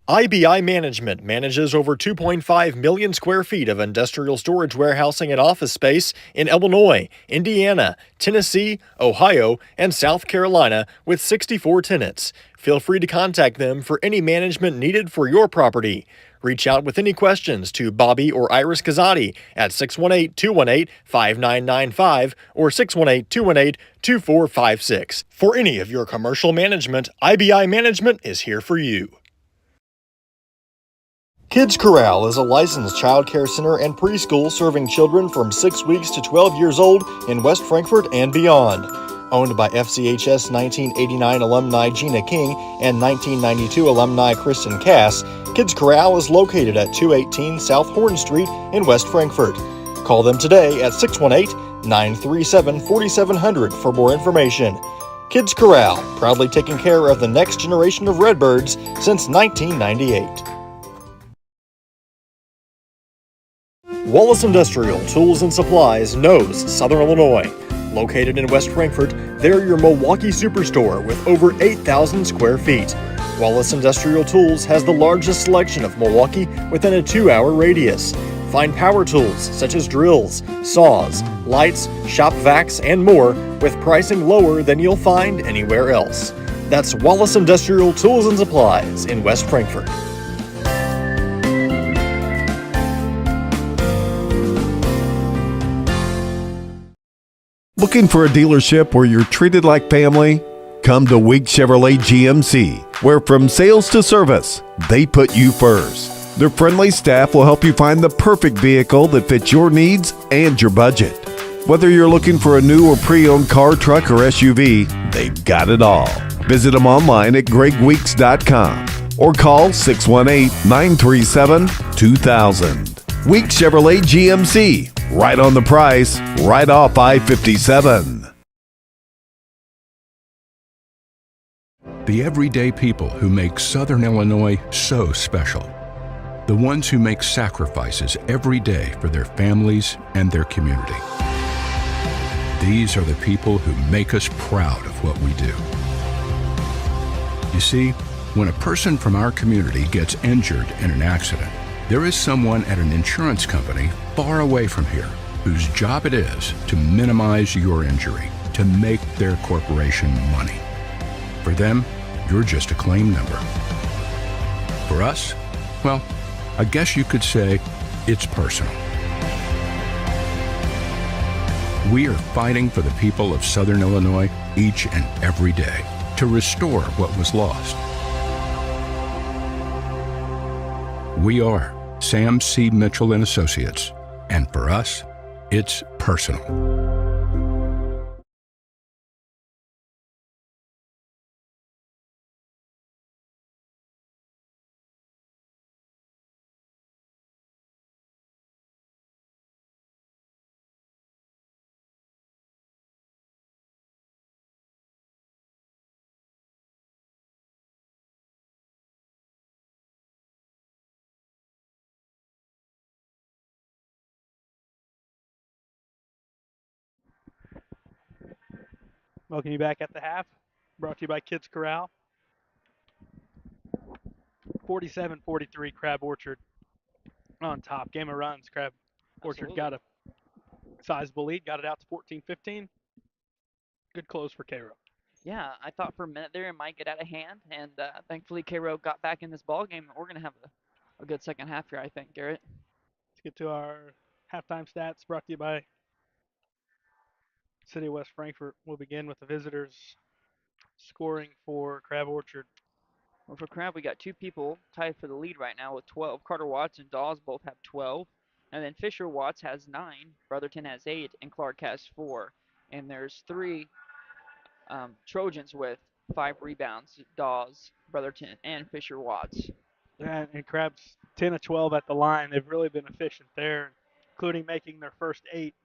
IBI Management manages over 2.5 million square feet of industrial storage warehousing and office space in Illinois, Indiana, Tennessee, Ohio, and South Carolina with 64 tenants. Feel free to contact them for any management needed for your property. Reach out with any questions to Bobby or Iris Kazadi at 618-218-5995 or 618-218-2456. For any of your commercial management, IBI Management is here for you. Kids Corral is a licensed child care center and preschool serving children from 6 weeks to 12 years old in West Frankfort and beyond. Owned by FCHS 1989 alumni Gina King and 1992 alumni Kristen Cass, Kids Corral is located at 218 South Horn Street in West Frankfort. Call them today at 618-937-4700 for more information. Kids Corral, proudly taking care of the next generation of Redbirds since 1998. Wallace Industrial Tools and Supplies knows Southern Illinois. Located in West Frankfort, they're your Milwaukee superstore with over 8,000 square feet. Wallace Industrial Tools has the largest selection of Milwaukee within a 2-hour radius. Find power tools such as drills, saws, lights, shop vacs, and more with pricing lower than you'll find anywhere else. That's Wallace Industrial Tools and Supplies in West Frankfort. Looking for a dealership where you're treated like family? Come to Week Chevrolet GMC, where from sales to service, they put you first. Their friendly staff will help you find the perfect vehicle that fits your needs and your budget. Whether you're looking for a new or pre-owned car, truck, or SUV, they've got it all. Visit them online at gregweeks.com. or call 618-937-2000. Week Chevrolet GMC, right on the price, right off I-57. The everyday people who make Southern Illinois so special. The ones who make sacrifices every day for their families and their community. These are the people who make us proud of what we do. You see, when a person from our community gets injured in an accident, there is someone at an insurance company far away from here whose job it is to minimize your injury, to make their corporation money. For them, you're just a claim number. For us, well, I guess you could say it's personal. We are fighting for the people of Southern Illinois each and every day to restore what was lost. We are Sam C. Mitchell and Associates, and for us, it's personal. Welcome you back at the half. Brought to you by Kids Corral. 47-43 Crab Orchard on top. Game of runs. Crab Orchard got a sizable lead. Got it out to 14-15. Good close for Cairo. Yeah, I thought for a minute there it might get out of hand, and thankfully Cairo got back in this ball game. We're going to have a good second half here, I think, Garrett. Let's get to our halftime stats brought to you by City of West Frankfort. We'll begin with the visitors scoring for Crab Orchard. Well, for Crab, we got two people tied for the lead right now with 12. Carter Watts and Dawes both have 12. And then Fisher Watts has 9, Brotherton has 8, and Clark has 4. And there's 3 Trojans with 5 rebounds, Dawes, Brotherton, and Fisher Watts. And Crab's 10 of 12 at the line. They've really been efficient there, including making their first 8.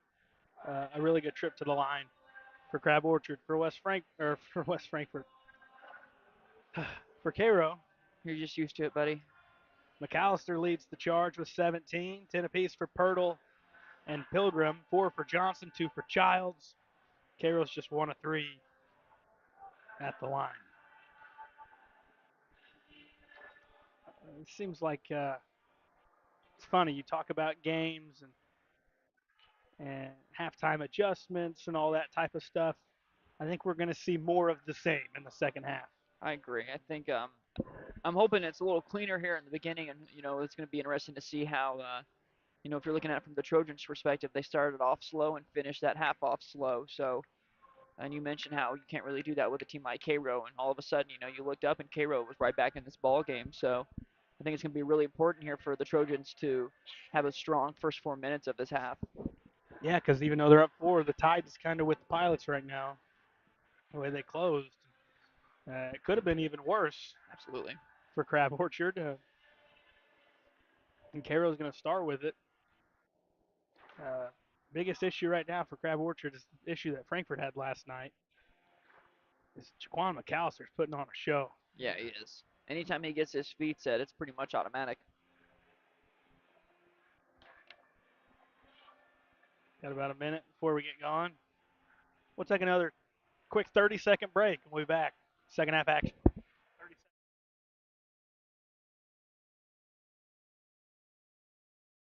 A really good trip to the line for Crab Orchard. For West Frankfort. For Cairo, You're just used to it, buddy. McAllister leads the charge with 17, 10 apiece for Pirtle and Pilgrim, 4 for Johnson, 2 for Childs. Cairo's just 1 of 3 at the line. It seems like it's funny. You talk about games and halftime adjustments and all that type of stuff. I think we're going to see more of the same in the second half. I agree. I think I'm hoping it's a little cleaner here in the beginning, and it's going to be interesting to see how if you're looking at it from the Trojans' perspective, they started off slow and finished that half off slow. So, and you mentioned how you can't really do that with a team like Cairo, and all of a sudden, you looked up and Cairo was right back in this ball game. So, I think it's going to be really important here for the Trojans to have a strong first 4 minutes of this half. Yeah, because even though they're up 4, the tide is kind of with the Pilots right now. The way they closed, it could have been even worse. Absolutely. For Crab Orchard, and Cairo's going to start with it. Biggest issue right now for Crab Orchard is the issue that Frankfort had last night. Is Jaquan McAllister's putting on a show. Yeah, he is. Anytime he gets his feet set, it's pretty much automatic. Got about a minute before we get going. We'll take another quick 30-second break and we'll be back. Second half action.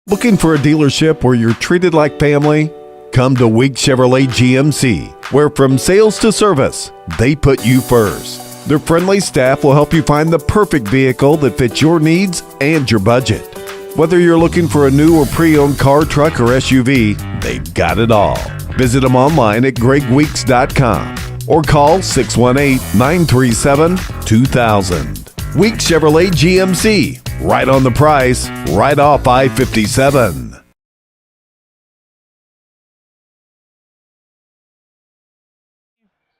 Looking for a dealership where you're treated like family? Come to Week Chevrolet GMC, where from sales to service, they put you first. Their friendly staff will help you find the perfect vehicle that fits your needs and your budget. Whether you're looking for a new or pre-owned car, truck, or SUV, they've got it all. Visit them online at gregweeks.com or call 618-937-2000. Week Chevrolet GMC, right on the price, right off I-57.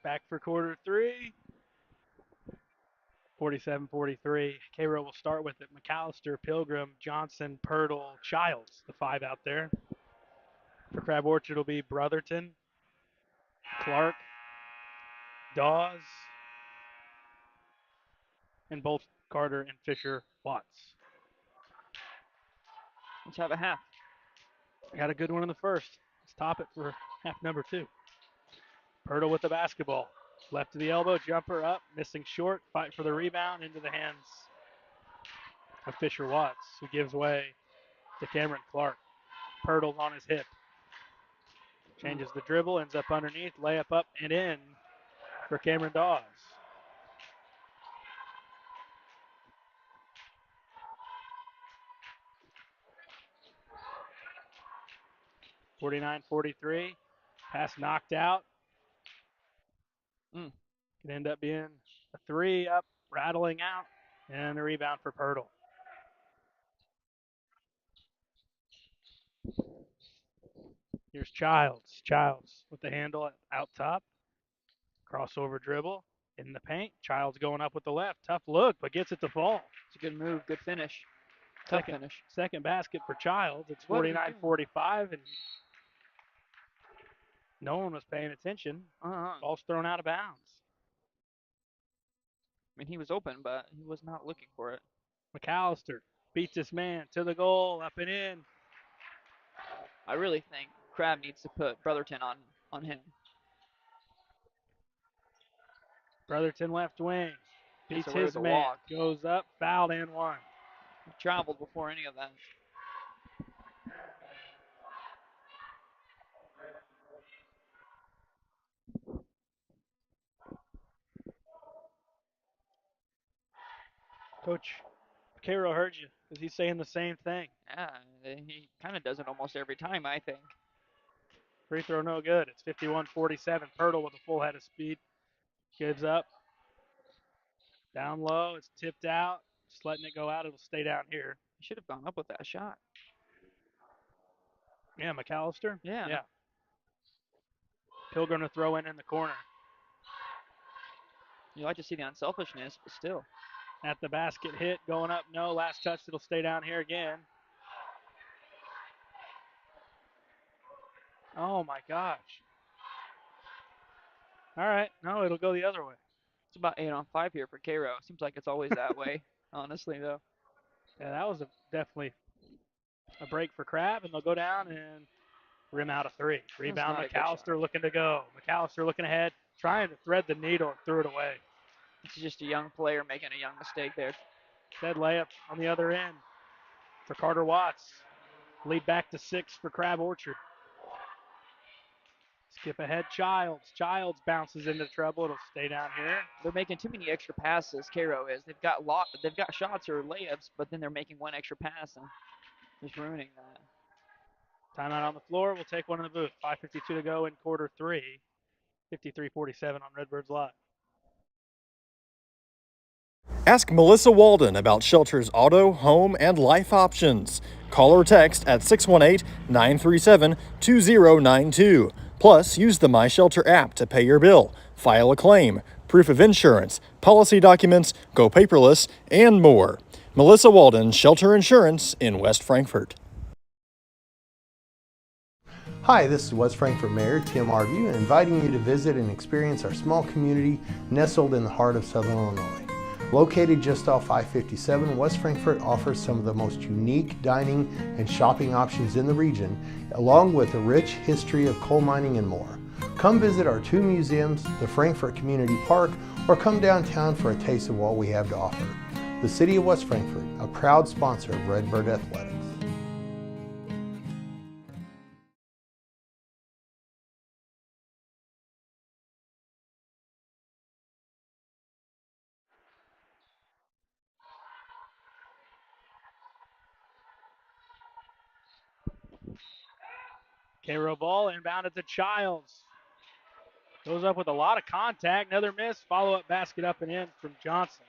Back for quarter 3. 47-43. Cairo will start with it. McAllister, Pilgrim, Johnson, Pirtle, Childs, the 5 out there. For Crab Orchard, it'll be Brotherton, Clark, Dawes, and both Carter and Fisher Watts. Let's have a half. Got a good one in the first. Let's top it for half number 2. Pirtle with the basketball. Left to the elbow, jumper up, missing short. Fight for the rebound into the hands of Fisher Watts, who gives way to Cameron Clark. Pirtle's on his hip. Changes the dribble, ends up underneath, layup up and in for Cameron Dawes. (49-43). Pass knocked out. Could end up being a 3 up, rattling out, and a rebound for Pirtle. Here's Childs. Childs with the handle out top. Crossover dribble in the paint. Childs going up with the left. Tough look, but gets it to fall. It's a good move, good finish. Tough finish. Second basket for Childs. It's 49-45, and no one was paying attention. Ball's thrown out of bounds. I mean, he was open, but he was not looking for it. McAllister beats his man to the goal, up and in. I really think Crab needs to put Brotherton on him. Brotherton left wing. Beats his man. Goes up, fouled and one. He traveled before any of that. Coach Cairo heard you. Is he saying the same thing? Yeah, he kind of does it almost every time, I think. Free throw no good. It's 51-47. Pirtle with a full head of speed. Gives up. Down low. It's tipped out. Just letting it go out. It'll stay down here. He should have gone up with that shot. Yeah, McAllister? Yeah. Pilgrim to throw in the corner. You like to see the unselfishness, but still. At the basket hit. Going up. No. Last touch. It'll stay down here again. Oh, my gosh. All right. No, it'll go the other way. It's about 8 on 5 here for Cairo. Seems like it's always that way, honestly, though. Yeah, that was definitely a break for Crab, and they'll go down and rim out a 3. Rebound, McAllister looking to go. McAllister looking ahead, trying to thread the needle and threw it away. This is just a young player making a young mistake there. Dead layup on the other end for Carter Watts. Lead back to 6 for Crab Orchard. Skip ahead, Childs. Childs bounces into trouble. It'll stay down here. They're making too many extra passes, Cairo is. They've got shots or layups, but then they're making one extra pass and just ruining that. Timeout on the floor. We'll take one in the booth. 5:52 to go in quarter 3. 53-47 on Redbirds Live. Ask Melissa Walden about Shelter's auto, home, and life options. Call or text at 618-937-2092. Plus, use the My Shelter app to pay your bill, file a claim, proof of insurance, policy documents, go paperless, and more. Melissa Walden, Shelter Insurance in West Frankfort. Hi, this is West Frankfort Mayor Tim Argue, inviting you to visit and experience our small community nestled in the heart of Southern Illinois. Located just off I-57, West Frankfort offers some of the most unique dining and shopping options in the region, along with a rich history of coal mining and more. Come visit our 2 museums, the Frankfort Community Park, or come downtown for a taste of what we have to offer. The City of West Frankfort, a proud sponsor of Redbird Athletics. Cairo ball inbounded to Childs. Goes up with a lot of contact. Another miss. Follow-up basket up and in from Johnson.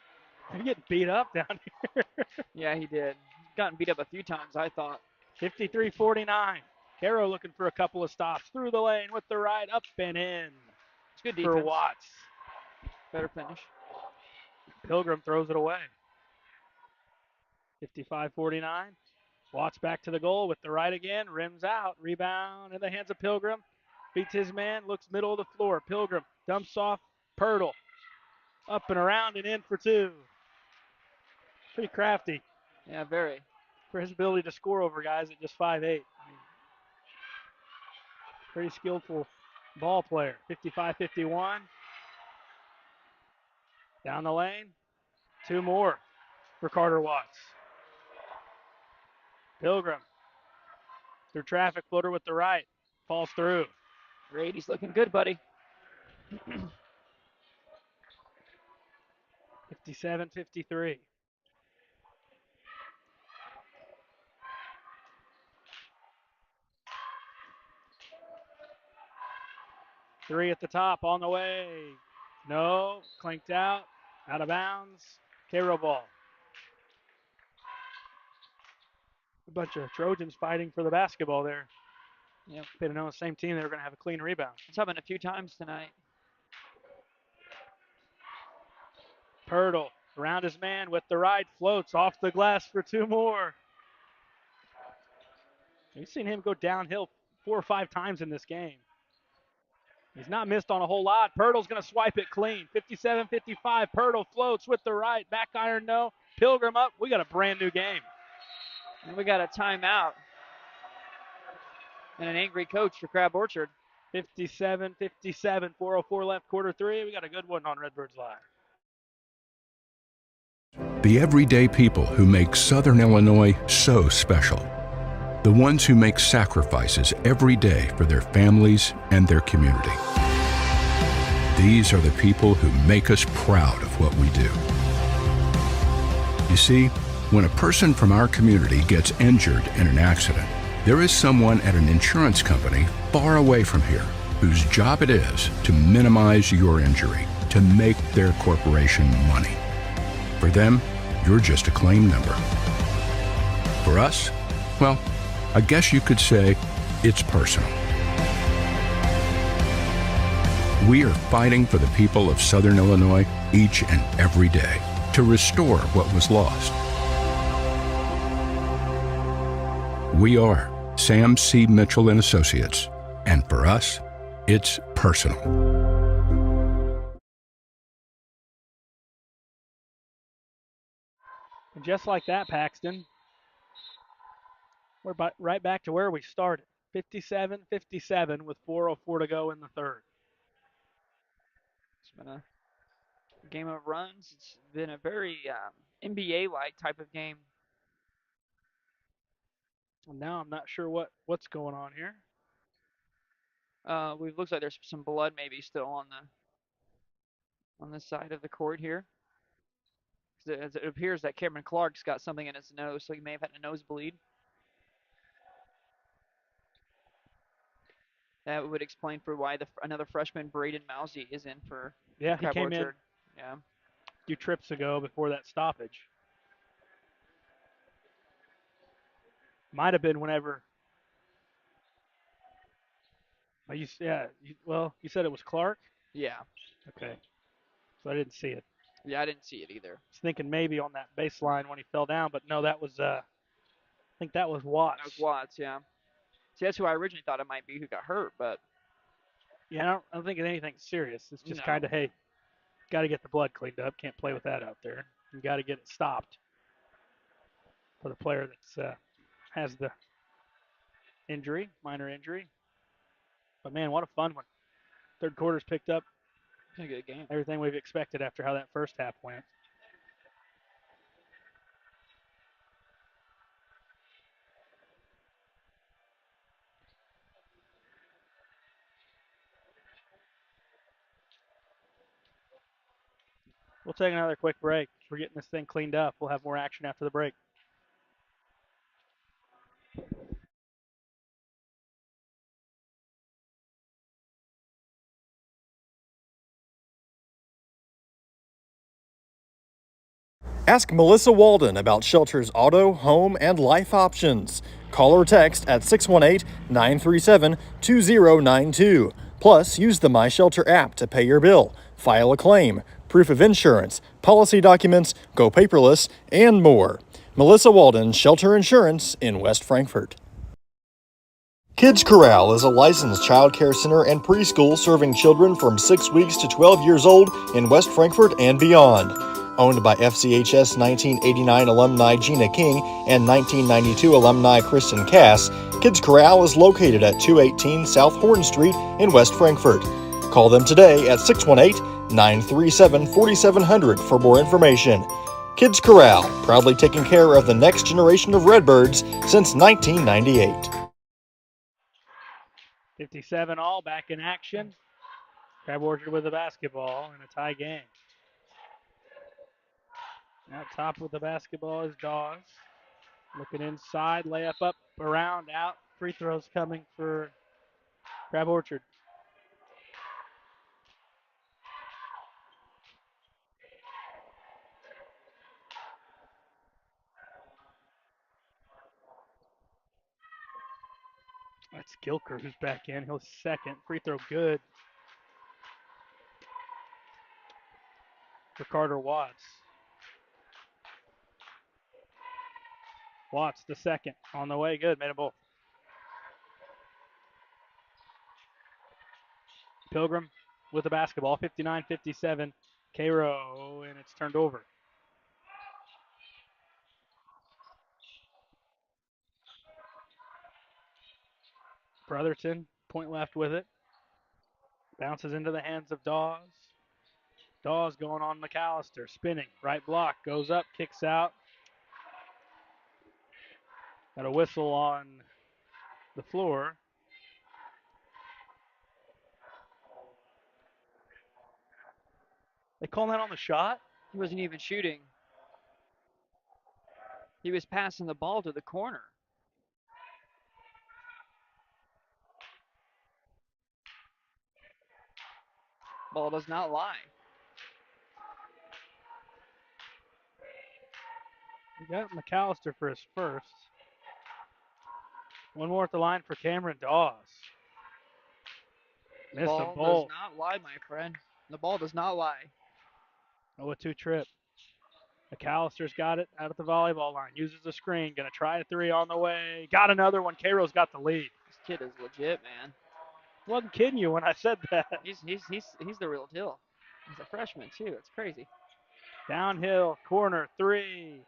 He's getting beat up down here. Yeah, he did. He's gotten beat up a few times, I thought. 53-49. Cairo looking for a couple of stops. Through the lane with the right, up and in. It's good defense. For Watts. Better finish. Pilgrim throws it away. 55-49. Watts back to the goal with the right again. Rims out. Rebound in the hands of Pilgrim. Beats his man. Looks middle of the floor. Pilgrim dumps off. Pirtle. Up and around and in for two. Pretty crafty. Yeah, very. For his ability to score over guys at just 5'8". Pretty skillful ball player. 55-51. Down the lane. Two more for Carter Watts. Pilgrim. Through traffic, floater with the right. Falls through. Grady's looking good, buddy. 57-53. Three at the top, on the way. No, clanked out of bounds. Cairo ball. A bunch of Trojans fighting for the basketball there. Yep. If they'd have known the same team, they were going to have a clean rebound. It's happened a few times tonight. Pirtle around his man with the right, floats off the glass for two more. We've seen him go downhill 4 or 5 times in this game. He's not missed on a whole lot. Pirtle's going to swipe it clean. 57-55. Pirtle floats with the right. Back iron, no. Pilgrim up. We got a brand new game. And we got a timeout. And an angry coach for Crab Orchard. 57-57. 4:04 left, quarter 3. We got a good one on Redbirds Live. The everyday people who make Southern Illinois so special. The ones who make sacrifices every day for their families and their community. These are the people who make us proud of what we do. You see, when a person from our community gets injured in an accident, there is someone at an insurance company far away from here whose job it is to minimize your injury, to make their corporation money. For them, you're just a claim number. For us, well, I guess you could say it's personal. We are fighting for the people of Southern Illinois each and every day to restore what was lost. We are Sam C. Mitchell and Associates, and for us, it's personal. And just like that, Paxton, we're right back to where we started. 57-57 with 4:04 to go in the third. It's been a game of runs. It's been a very NBA-like type of game. And now I'm not sure what's going on here. It looks like there's some blood maybe still on the side of the court here. It appears that Cameron Clark's got something in his nose, so he may have had a nosebleed. That would explain for why another freshman, Braden Mousy, is in for Crab he came Orchard. Yeah. A few trips ago before that stoppage. Might have been whenever. You said it was Clark? Yeah. Okay. So I didn't see it. Yeah, I didn't see it either. I was thinking maybe on that baseline when he fell down, but no, that was I think that was Watts. That was Watts, yeah. See, that's who I originally thought it might be who got hurt, but yeah, I don't think it's anything serious. It's just kind of, hey, got to get the blood cleaned up. Can't play with that out there. You got to get it stopped for the player that's has the injury, minor injury. But man, what a fun one! Third quarter's picked up. It's a good game. Everything we've expected after how that first half went. We'll take another quick break. We're getting this thing cleaned up. We'll have more action after the break. Ask Melissa Walden about Shelter's auto, home, and life options. Call or text at 618-937-2092. Plus, use the My Shelter app to pay your bill, file a claim, proof of insurance, policy documents, go paperless, and more. Melissa Walden, Shelter Insurance in West Frankfort. Kids Corral is a licensed child care center and preschool serving children from 6 weeks to 12 years old in West Frankfort and beyond. Owned by FCHS 1989 alumni Gina King and 1992 alumni Kristen Cass, Kids Corral is located at 218 South Horn Street in West Frankfort. Call them today at 618-937-4700 for more information. Kids Corral, proudly taking care of the next generation of Redbirds since 1998. 57 all, back in action. Crab Orchard with the basketball in a tie game. Now top with the basketball is Dawes. Looking inside, layup up, around, out. Free throws coming for Crab Orchard. That's Gilker who's back in. He'll second. Free throw good for Carter Watts. Watts the second. On the way, good. Made them both. Pilgrim with the basketball. 59-57. Cairo, and it's turned over. Brotherton, point left with it. Bounces into the hands of Dawes. Dawes going on McAllister, spinning. Right block, goes up, kicks out. Got a whistle on the floor. They calling that on the shot? He wasn't even shooting. He was passing the ball to the corner. Ball does not lie. We got McAllister for his first. One more at the line for Cameron Dawes. Missed the Ball ball. does not lie, my friend. The ball does not lie. 0-2 trip. McAllister's got it out at the volleyball line. Uses the screen. Going to try a three on the way. Got another one. Cairo's got the lead. This kid is legit, man. Wasn't kidding you when I said that. He's the real deal. He's a freshman too. It's crazy. Downhill, corner, three.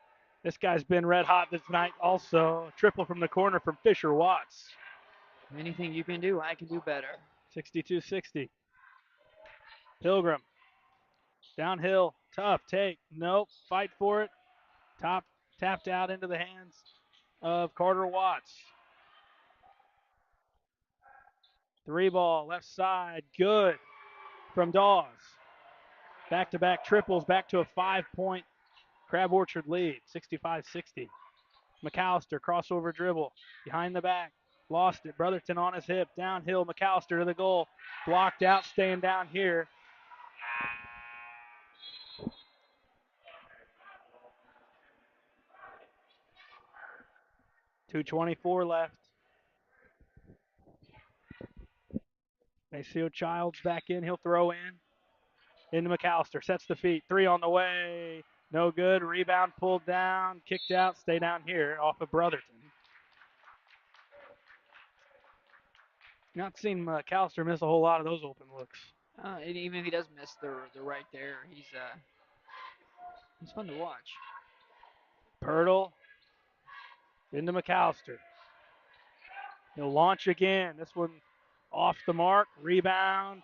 This guy's been red hot this night also. Triple from the corner from Fisher Watts. Anything you can do, I can do better. 62-60. Pilgrim. Downhill, tough take. Nope, fight for it. Tapped out into the hands of Carter Watts. Three ball, left side, good from Dawes. Back-to-back triples, back to a 5-point Crab Orchard lead, 65-60. McAllister, crossover dribble, behind the back, lost it. Brotherton on his hip, downhill, McAllister to the goal. Blocked out, staying down here. .224 left. Maceo Childs back in, he'll throw in. Into McAllister, sets the feet, three on the way. No good, rebound pulled down, kicked out, stay down here off of Brotherton. Not seen McAllister miss a whole lot of those open looks. And even if he does miss the right there, he's fun to watch. Pirtle into McAllister. He'll launch again. This one off the mark, rebound,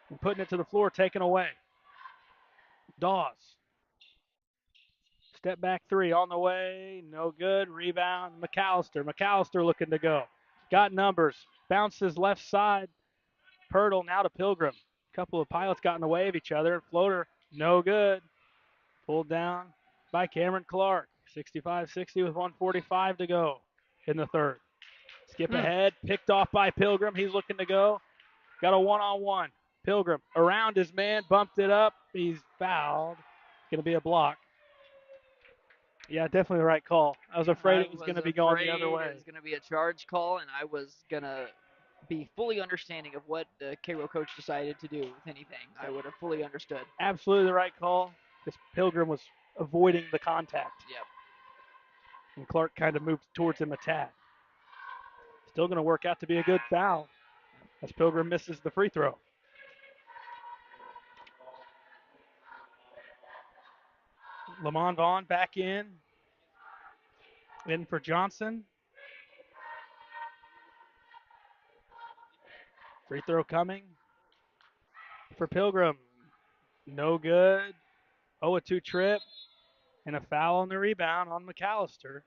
and putting it to the floor, taken away. Dawes. Step back three on the way, no good. Rebound, McAllister. McAllister looking to go. Got numbers. Bounces left side. Pirtle now to Pilgrim. A couple of pilots got in the way of each other. Floater, no good. Pulled down by Cameron Clark. 65-60 with 1:45 to go in the third. Skip ahead, picked off by Pilgrim. He's looking to go. Got a one-on-one. Pilgrim around his man, bumped it up. He's fouled. Going to be a block. Yeah, definitely the right call. I was afraid it was going to be going the other way. It was going to be a charge call, and I was going to be fully understanding of what the Cairo coach decided to do with anything. I would have fully understood. Absolutely the right call. This Pilgrim was avoiding the contact. Yep. And Clark kind of moved towards him a tad. Still going to work out to be a good foul as Pilgrim misses the free throw. Lamont Vaughn back in for Johnson. Free throw coming for Pilgrim. No good. 0-2 trip. And a foul on the rebound on McAllister.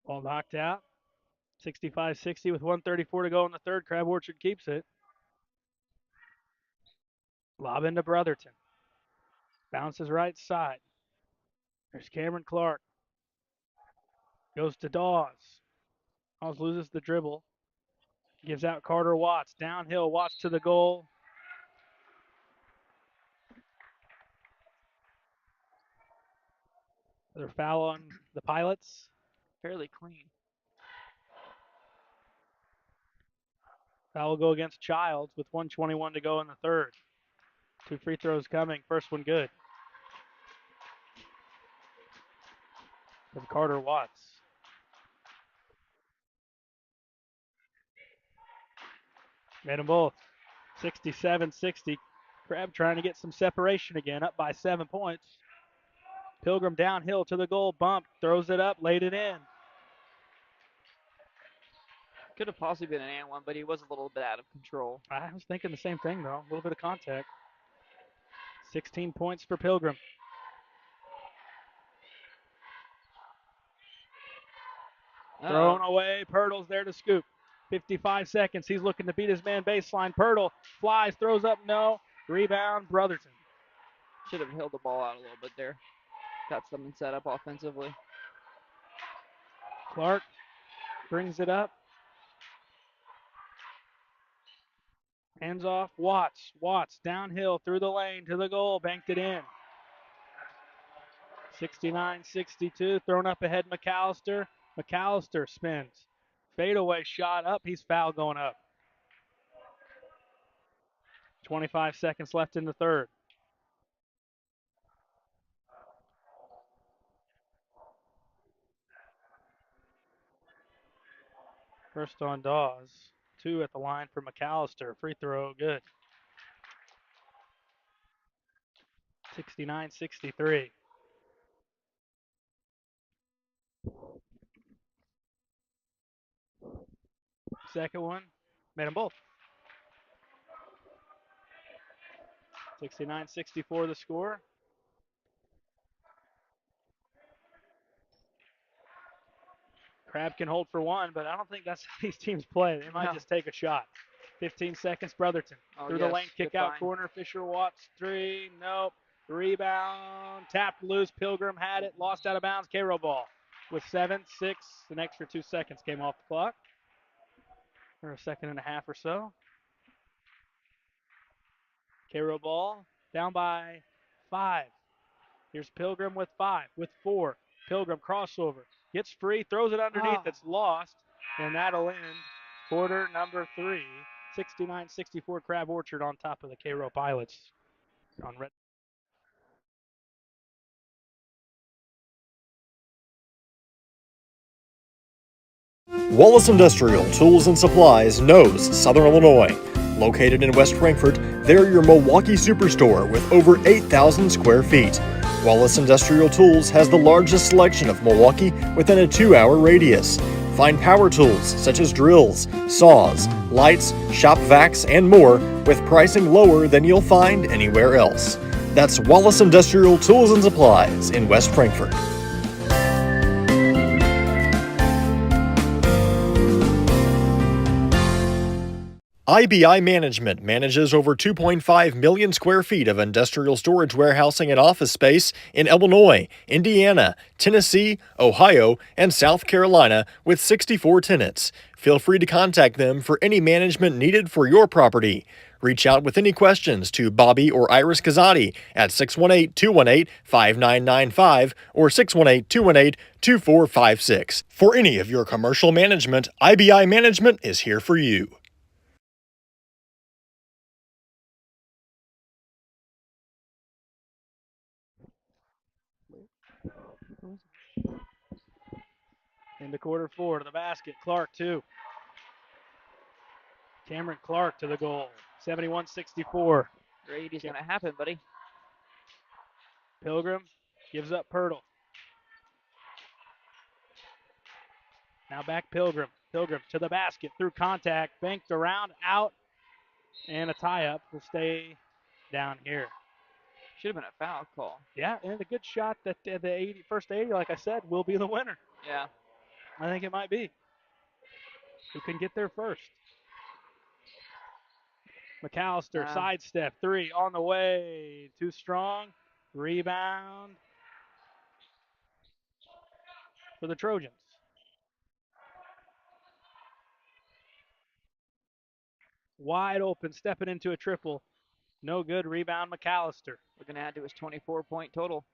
Ball knocked out. 65-60 with 1:34 to go in the third. Crab Orchard keeps it. Lob into Brotherton. Bounces right side. There's Cameron Clark. Goes to Dawes. Dawes loses the dribble. Gives out Carter Watts. Downhill, Watts to the goal. Another foul on the Pilots. Fairly clean. Foul will go against Childs with 1:21 to go in the third. 2 free throws coming. First one good. From Carter Watts. Made them both. 67-60. Crab trying to get some separation again, up by 7 points. Pilgrim downhill to the goal, bump, throws it up, laid it in. Could have possibly been an and one, but he was a little bit out of control. I was thinking the same thing, though. A little bit of contact. 16 points for Pilgrim. Thrown away. Pirtle's there to scoop. 55 seconds. He's looking to beat his man baseline. Pirtle flies, throws up, no. Rebound, Brotherton. Should have held the ball out a little bit there. Got something set up offensively. Clark brings it up. Hands off, Watts. Watts downhill through the lane to the goal. Banked it in. 69-62. Thrown up ahead, McAllister. McAllister spins. Fadeaway shot up. He's fouled going up. 25 seconds left in the third. First on Dawes. 2 at the line for McAllister. Free throw, good. 69-63. Second one, made them both. 69-64 the score. Crab can hold for one, but I don't think that's how these teams play. They might just take a shot. 15 seconds, Brotherton. Through the lane, kick out corner. Fisher Watts, 3, nope. Rebound, tapped loose. Pilgrim had it, lost out of bounds. Cairo ball with 7, 6, an extra 2 seconds came off the clock. Or a second and a half or so. Cairo ball down by 5. Here's Pilgrim with 5, with 4. Pilgrim crossover, gets free, throws it underneath. It's lost, and that'll end quarter number 3. 69-64 Crab Orchard on top of the Cairo Pilots. On red. Wallace Industrial Tools and Supplies knows Southern Illinois. Located in West Frankfort, they're your Milwaukee superstore with over 8,000 square feet. Wallace Industrial Tools has the largest selection of Milwaukee within a 2-hour radius. Find power tools such as drills, saws, lights, shop vacs, and more with pricing lower than you'll find anywhere else. That's Wallace Industrial Tools and Supplies in West Frankfort. IBI Management manages over 2.5 million square feet of industrial storage warehousing and office space in Illinois, Indiana, Tennessee, Ohio, and South Carolina with 64 tenants. Feel free to contact them for any management needed for your property. Reach out with any questions to Bobby or Iris Kazadi at 618-218-5995 or 618-218-2456. For any of your commercial management, IBI Management is here for you. Into quarter four to the basket. Clark, 2. Cameron Clark to the goal. 71-64. Grady's going to happen, buddy. Pilgrim gives up Pirtle. Now back Pilgrim. Pilgrim to the basket through contact. Banked around, out, and a tie-up will stay down here. Should have been a foul call. Yeah, and a good shot that the first 80, like I said, will be the winner. Yeah. I think it might be. Who can get there first? McAllister, sidestep, 3 on the way. Too strong. Rebound for the Trojans. Wide open, stepping into a triple. No good. Rebound, McAllister. Looking to add to his 24-point total.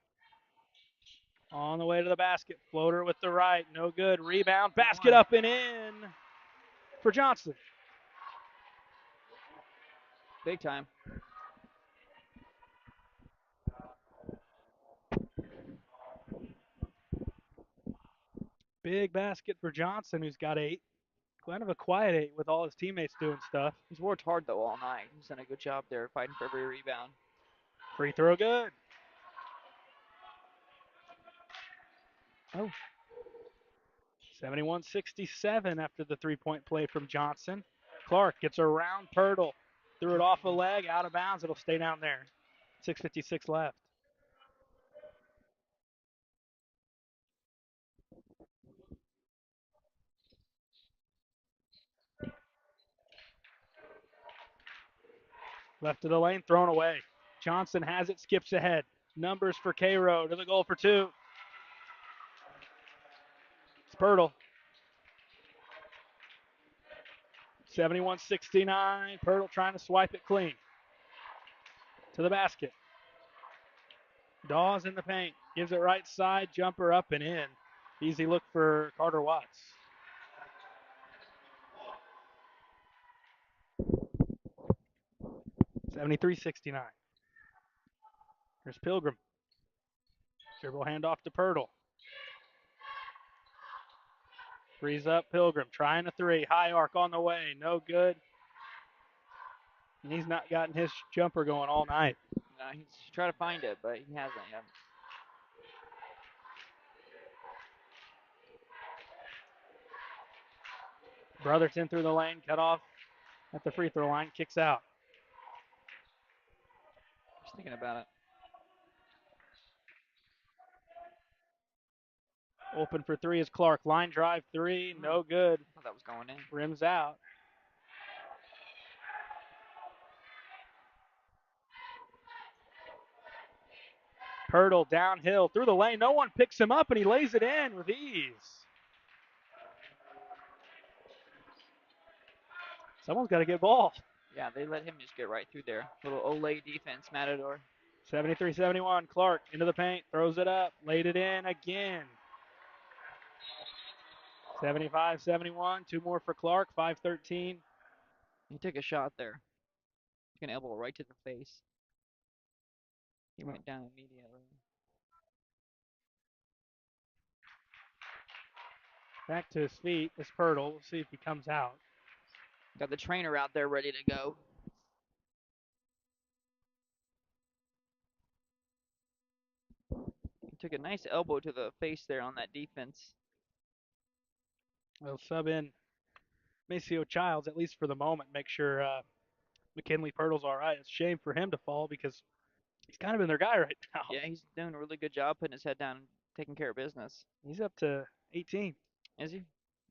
On the way to the basket. Floater with the right. No good. Rebound. Basket up and in for Johnson. Big time. Big basket for Johnson, who's got 8. Kind of a quiet 8 with all his teammates doing stuff. He's worked hard, though, all night. He's done a good job there fighting for every rebound. Free throw good. Oh. 71-67 after the three-point play from Johnson. Clark gets around Pirtle. Threw it off a leg, out of bounds. It'll stay down there. 6:56 left. Left of the lane, thrown away. Johnson has it, skips ahead. Numbers for Cairo to the goal for 2. It's Pirtle. 71-69. Pirtle trying to swipe it clean. To the basket. Dawes in the paint. Gives it right side. Jumper up and in. Easy look for Carter Watts. $73-69. Here's Pilgrim. Dribble handoff to Pirtle. Frees up Pilgrim. Trying a 3. High arc on the way. No good. And he's not gotten his jumper going all night. No, he's trying to find it, but he hasn't yet. Brotherton through the lane. Cut off at the free throw line. Kicks out. Just thinking about it. Open for 3 is Clark. Line drive 3. No good. I thought that was going in. Rims out. Pirtle downhill through the lane. No one picks him up, and he lays it in with ease. Someone's got to get ball. Yeah, they let him just get right through there. Little Olay defense, Matador. 73-71. Clark into the paint. Throws it up. Laid it in again. 75-71. 2 more for Clark. 5-13. He took a shot there. Took an elbow right to the face. He went down immediately. Back to his feet is Pirtle. We'll see if he comes out. Got the trainer out there ready to go. He took a nice elbow to the face there on that defense. We'll sub in Maceo Childs, at least for the moment, make sure McKinley Pirtle's all right. It's a shame for him to fall because he's kind of been their guy right now. Yeah, he's doing a really good job putting his head down and taking care of business. He's up to 18. Is he?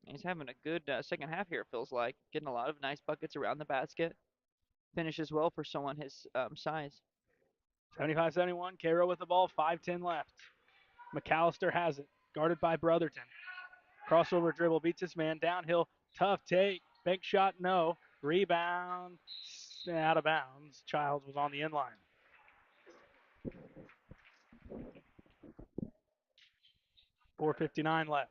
He's having a good second half here, it feels like. Getting a lot of nice buckets around the basket. Finishes well for someone his size. 75-71, Cairo with the ball, 5:10 left. McAllister has it, guarded by Brotherton. Crossover dribble, beats his man, downhill, tough take, bank shot, no. Rebound, out of bounds. Childs was on the inline. .459 left.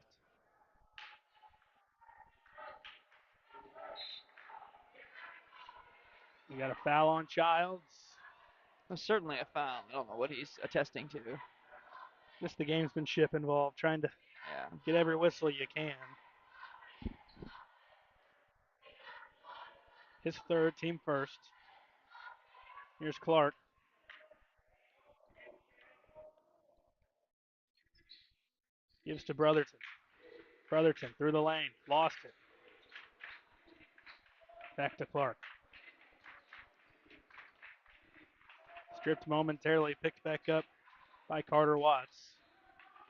We got a foul on Childs. Well, certainly a foul. I don't know what he's attesting to. Just the gamesmanship involved, trying to get every whistle you can. His third, team first. Here's Clark. Gives to Brotherton. Brotherton through the lane, lost it. Back to Clark. Stripped momentarily, picked back up by Carter Watts.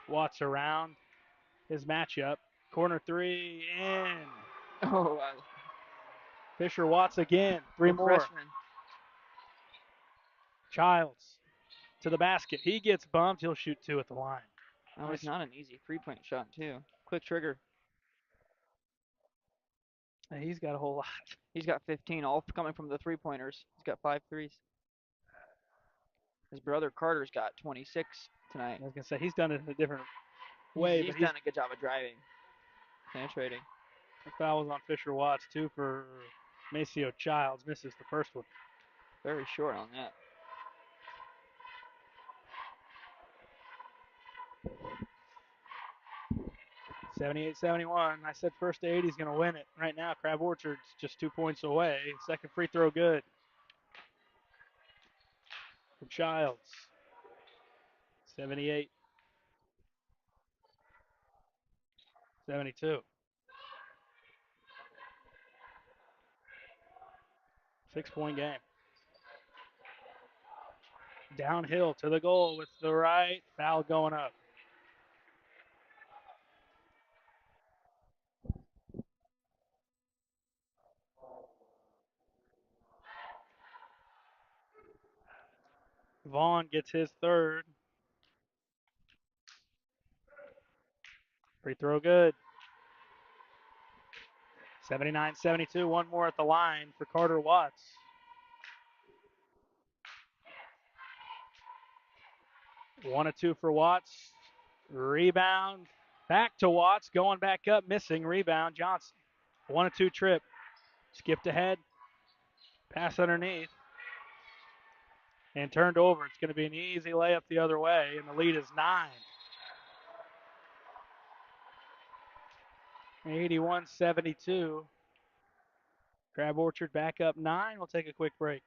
Watts around his matchup. Corner three, in. Oh, Fisher Watts again, three more. freshman. Childs to the basket. He gets bumped. He'll shoot two at the line. That was not an easy three-point shot, too. Quick trigger. He's got a whole lot. He's got 15, all coming from the three-pointers. He's got 5 threes. His brother Carter's got 26 tonight. I was going to say, he's done it in a different way. He's done a good job of driving, penetrating. The foul was on Fisher Watts, too, for Maceo Childs. Misses the first one. Very short on that. .78-71. I said first to 80 is going to win it. Right now, Crab Orchard's just 2 points away. Second free throw good. From Childs. 78. 72. 6-point game. Downhill to the goal with the right. Foul going up. Vaughn gets his third. Free throw good. 79-72. One more at the line for Carter Watts. One or two for Watts. Rebound. Back to Watts. Going back up. Missing. Rebound. Johnson. 1-2 trip. Skipped ahead. Pass underneath. And turned over. It's going to be an easy layup the other way. And the lead is 9. 81-72. Crab Orchard back up 9. We'll take a quick break.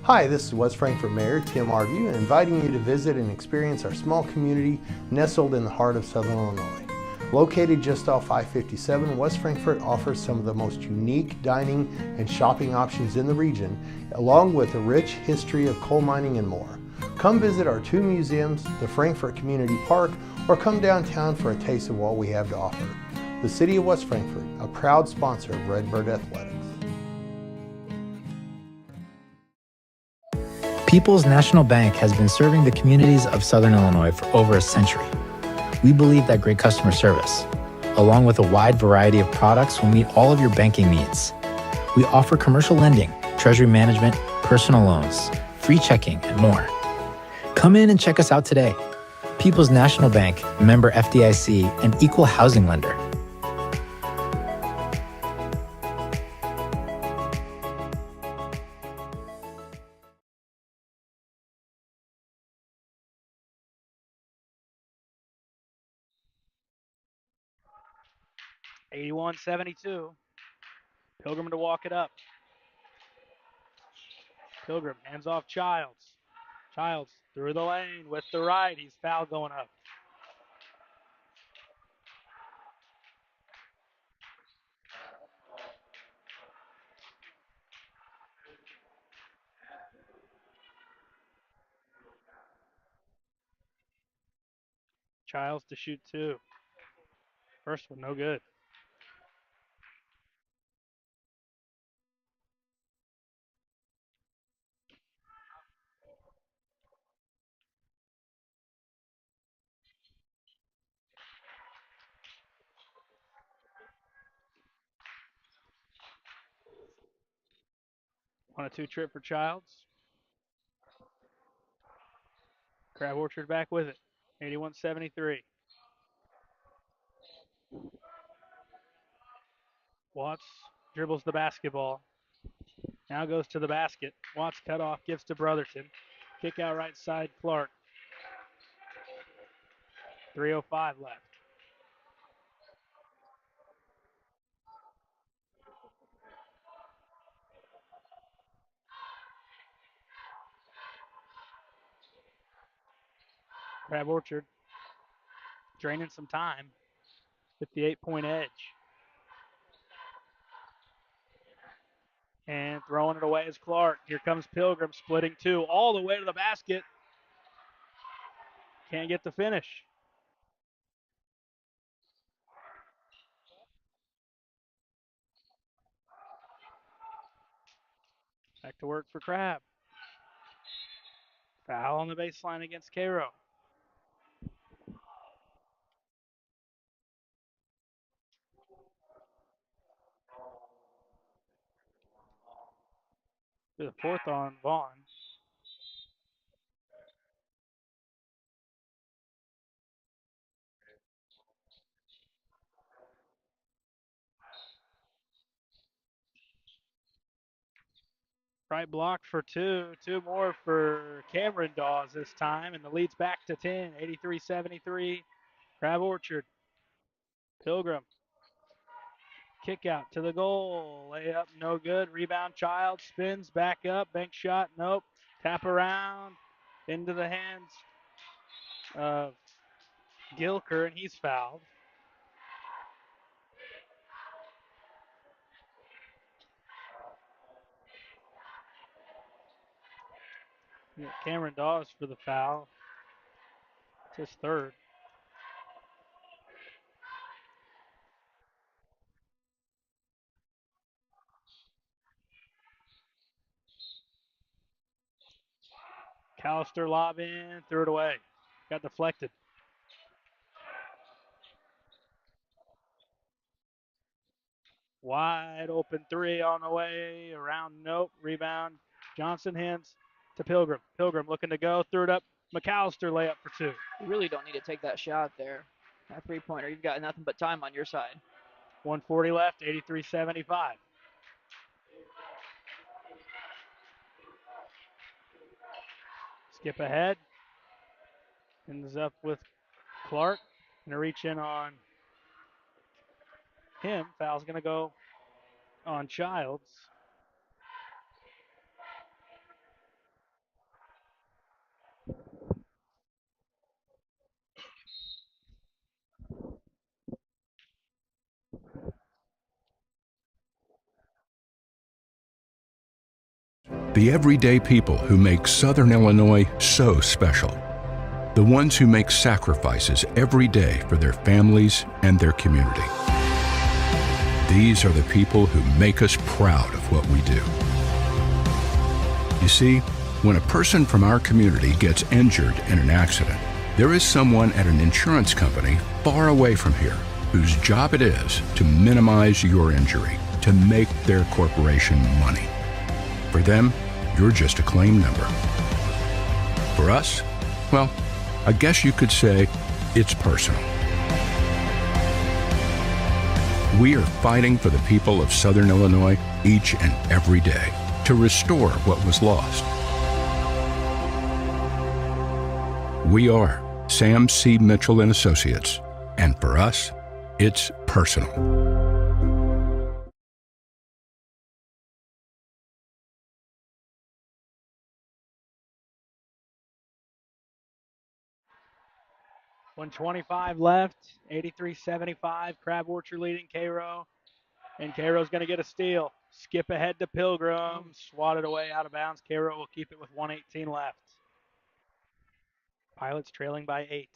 Hi, this is West Frankfort Mayor Tim Argue, inviting you to visit and experience our small community nestled in the heart of Southern Illinois. Located just off I-57, West Frankfort offers some of the most unique dining and shopping options in the region, along with a rich history of coal mining and more. Come visit our 2 museums, the Frankfort Community Park, or come downtown for a taste of what we have to offer. The City of West Frankfort, a proud sponsor of Redbird Athletics. People's National Bank has been serving the communities of Southern Illinois for over a century. We believe that great customer service, along with a wide variety of products, will meet all of your banking needs. We offer commercial lending, treasury management, personal loans, free checking, and more. Come in and check us out today. People's National Bank, member FDIC, and equal housing lender. .81-72. Pilgrim to walk it up. Pilgrim hands off Childs. Childs through the lane with the right. He's foul going up. Childs to shoot two. First one, no good. On a 2 trip for Childs. Crab Orchard back with it. 81-73. Watts dribbles the basketball. Now goes to the basket. Watts cut off, gives to Brotherton. Kick out right side, Clark. 3:05 left. Crab Orchard draining some time. 58-point edge. And throwing it away is Clark. Here comes Pilgrim splitting two all the way to the basket. Can't get the finish. Back to work for Crab. Foul on the baseline against Cairo. The fourth on Vaughn. Right block for two. Two more for Cameron Dawes this time, and the lead's back to 10, 83-73. Crab Orchard. Pilgrim. Kick out to the goal. Layup, no good. Rebound, Child spins back up. Bank shot, nope. Tap around into the hands of Gilker, and he's fouled. Cameron Dawes for the foul. It's his third. Callister lob in, threw it away. Got deflected. Wide open three on the way. Around, nope. Rebound. Johnson hands to Pilgrim. Pilgrim looking to go. Threw it up. McAllister layup for two. You really don't need to take that shot there. That three-pointer, you've got nothing but time on your side. 140 left, 83-75. Skip ahead. Ends up with Clark. Gonna reach in on him. Foul's gonna go on Childs. The everyday people who make Southern Illinois so special. The ones who make sacrifices every day for their families and their community. These are the people who make us proud of what we do. You see, when a person from our community gets injured in an accident, there is someone at an insurance company far away from here whose job it is to minimize your injury, to make their corporation money. For them, you're just a claim number. For us, well, I guess you could say it's personal. We are fighting for the people of Southern Illinois each and every day to restore what was lost. We are Sam C. Mitchell and Associates, and for us, it's personal. .125 left, 83-75. Crab Orchard leading Cairo. And Cairo's going to get a steal. Skip ahead to Pilgrim. Swatted away out of bounds. Cairo will keep it with 1:18 left. Pilots trailing by 8.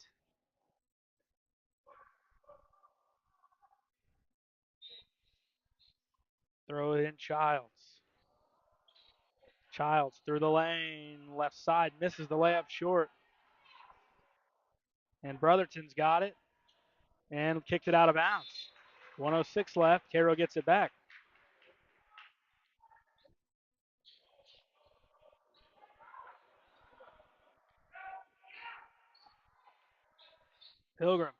Throw it in Childs. Childs through the lane, left side, misses the layup short. And Brotherton's got it and kicked it out of bounds. 106 left. Cairo gets it back. Pilgrim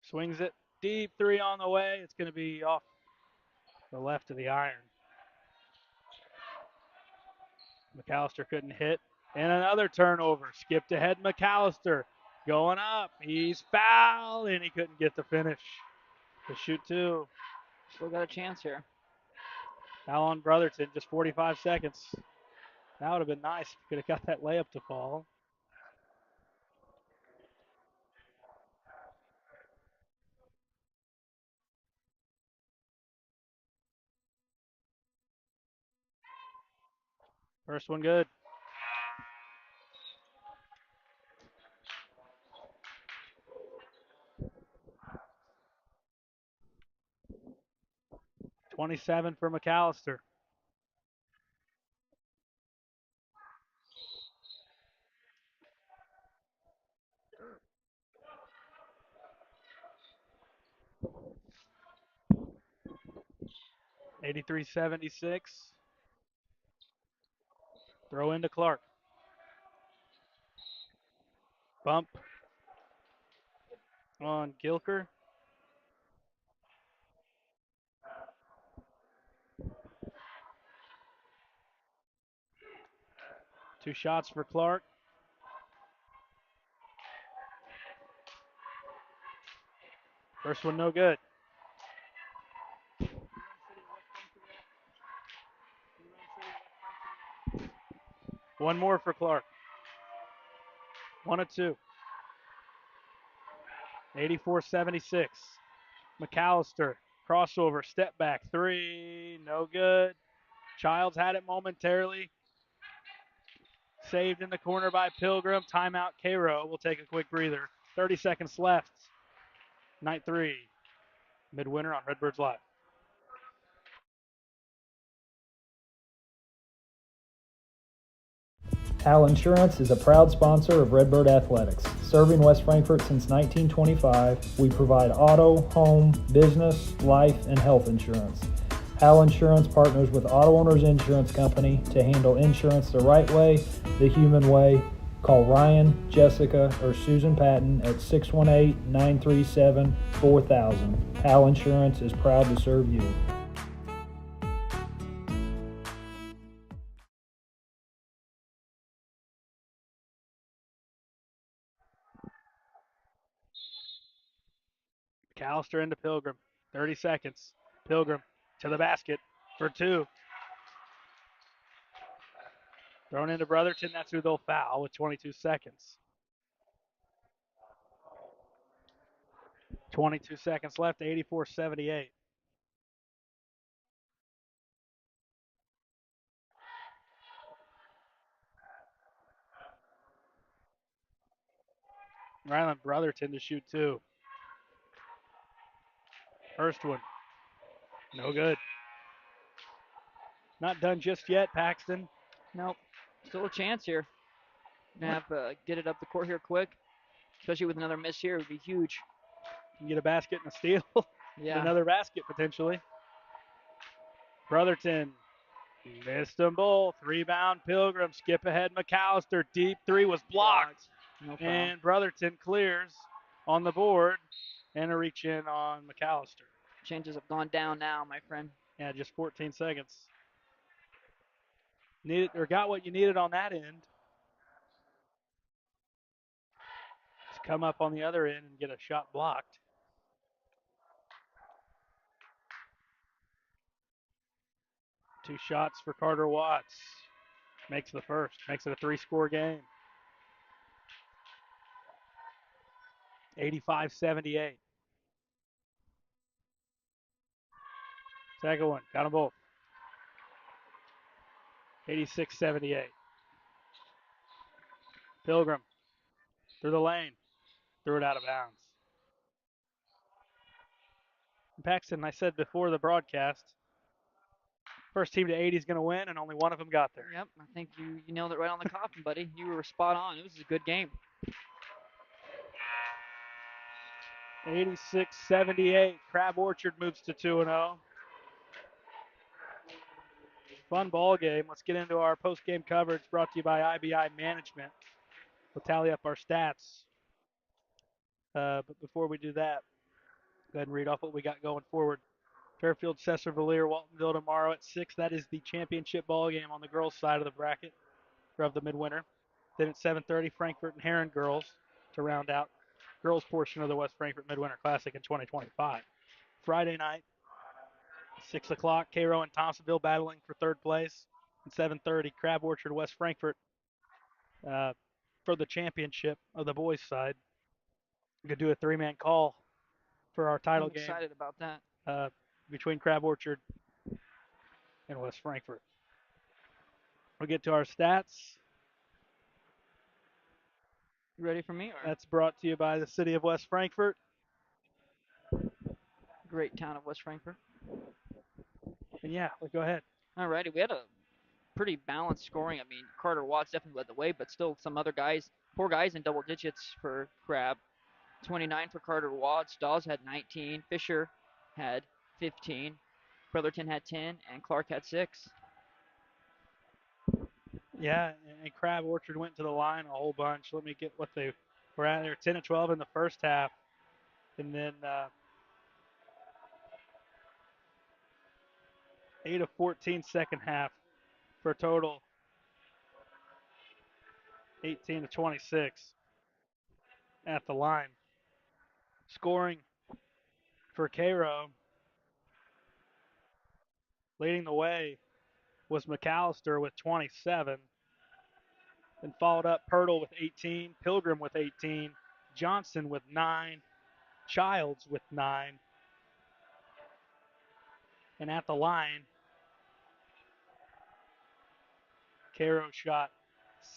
swings it deep, 3 on the way. It's going to be off the left of the iron. McAllister couldn't hit. And another turnover. Skipped ahead McAllister. Going up. He's fouled, and he couldn't get the finish. To shoot 2. Still got a chance here. Foul on Brotherton, just 45 seconds. That would have been nice if he could have got that layup to fall. First one good. .27 for McAllister. .83-76. Throw into Clark. Bump on Gilker. Two shots for Clark. First one no good. One more for Clark. 1 of 2. 84-76. McAllister, crossover, step back, 3, no good. Childs had it momentarily. Saved in the corner by Pilgrim. Timeout, Cairo. We'll take a quick breather. 30 seconds left. Night 3. Midwinter on Redbirds Live. Al Insurance is a proud sponsor of Redbird Athletics. Serving West Frankfort since 1925, we provide auto, home, business, life, and health insurance. Al Insurance partners with Auto Owners Insurance Company to handle insurance the right way, the human way. Call Ryan, Jessica, or Susan Patton at 618-937-4000. Al Insurance is proud to serve you. McAllister into Pilgrim. 30 seconds. Pilgrim to the basket for 2. Thrown into Brotherton. That's who they'll foul with 22 seconds. 22 seconds left. 84-78. Ryland Brotherton to shoot 2. First one. No good. Not done just yet, Paxton. Nope. Still a chance here. Gonna have to get it up the court here quick. Especially with another miss here, it would be huge. Can get a basket and a steal. Yeah. And another basket potentially. Brotherton missed them both. Rebound Pilgrim. Skip ahead McAllister. Deep 3 was blocked. No foul. And Brotherton clears on the board. And a reach in on McAllister. Chances have gone down now, my friend. Yeah, just 14 seconds. Needed or got what you needed on that end. Just come up on the other end and get a shot blocked. Two shots for Carter Watts. Makes the first. Makes it a 3-score game. 85-78. Second one. Got them both. 86-78. Pilgrim through the lane. Threw it out of bounds. Paxton, I said before the broadcast, first team to 80 is going to win, and only one of them got there. Yep, I think you nailed it right on the coffin, buddy. You were spot on. It was a good game. 86-78. Crab Orchard moves to 2-0. Fun ball game. Let's get into our post-game coverage brought to you by IBI Management. We'll tally up our stats. But before we do that, go ahead and read off what we got going forward. Fairfield, Cesar-Valier, Waltonville tomorrow at 6. That is the championship ball game on the girls' side of the bracket, or of the midwinter. Then at 7:30, Frankfort and Heron girls to round out girls' portion of the West Frankfort Midwinter Classic in 2025. Friday night, 6 o'clock, Cairo and Thompsonville battling for third place. And 7:30, Crab Orchard, West Frankfort for the championship of the boys' side. We could do a three-man call for our title I'm game. excited about that. Between Crab Orchard and West Frankfort. We'll get to our stats. You ready for me? Or? That's brought to you by the city of West Frankfort. Great town of West Frankfort. And yeah, go ahead. Alrighty, we had a pretty balanced scoring. I mean, Carter Watts definitely led the way, but still some other guys, 4 guys in double digits for Crab. 29 for Carter Watts. Dawes had 19. Fisher had 15. Brotherton had 10, and Clark had 6. Yeah, and Crab Orchard went to the line a whole bunch. Let me get what they were at. They were 10 of 12 in the first half, and then 8 of 14 second half for a total 18 of 26 at the line. Scoring for Cairo, leading the way, was McAllister with 27. Then followed up Pirtle with 18, Pilgrim with 18, Johnson with 9, Childs with 9. And at the line, Cairo shot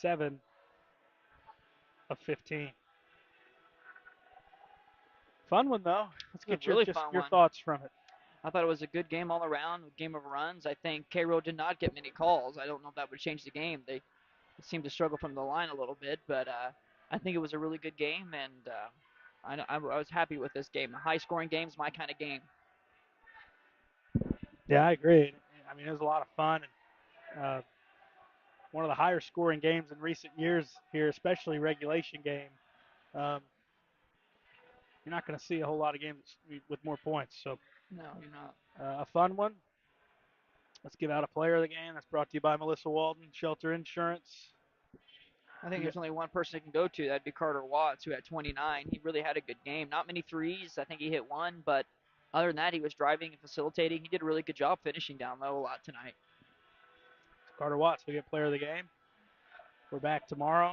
7 of 15. Fun one, though. Let's get your thoughts from it. I thought it was a good game all around, a game of runs. I think Cairo did not get many calls. I don't know if that would change the game. They seemed to struggle from the line a little bit, but I think it was a really good game, and I was happy with this game. A high-scoring game is my kind of game. Yeah, I agree. I mean, it was a lot of fun, and one of the higher-scoring games in recent years here, especially regulation game. You're not going to see a whole lot of games with more points. So no, you're not. A fun one. Let's give out a player of the game. That's brought to you by Melissa Walden, Shelter Insurance. I think there's only one person it can go to. That'd be Carter Watts, who had 29. He really had a good game. Not many threes. I think he hit one, but other than that, he was driving and facilitating. He did a really good job finishing down low a lot tonight. Carter Watts, we get player of the game. We're back tomorrow.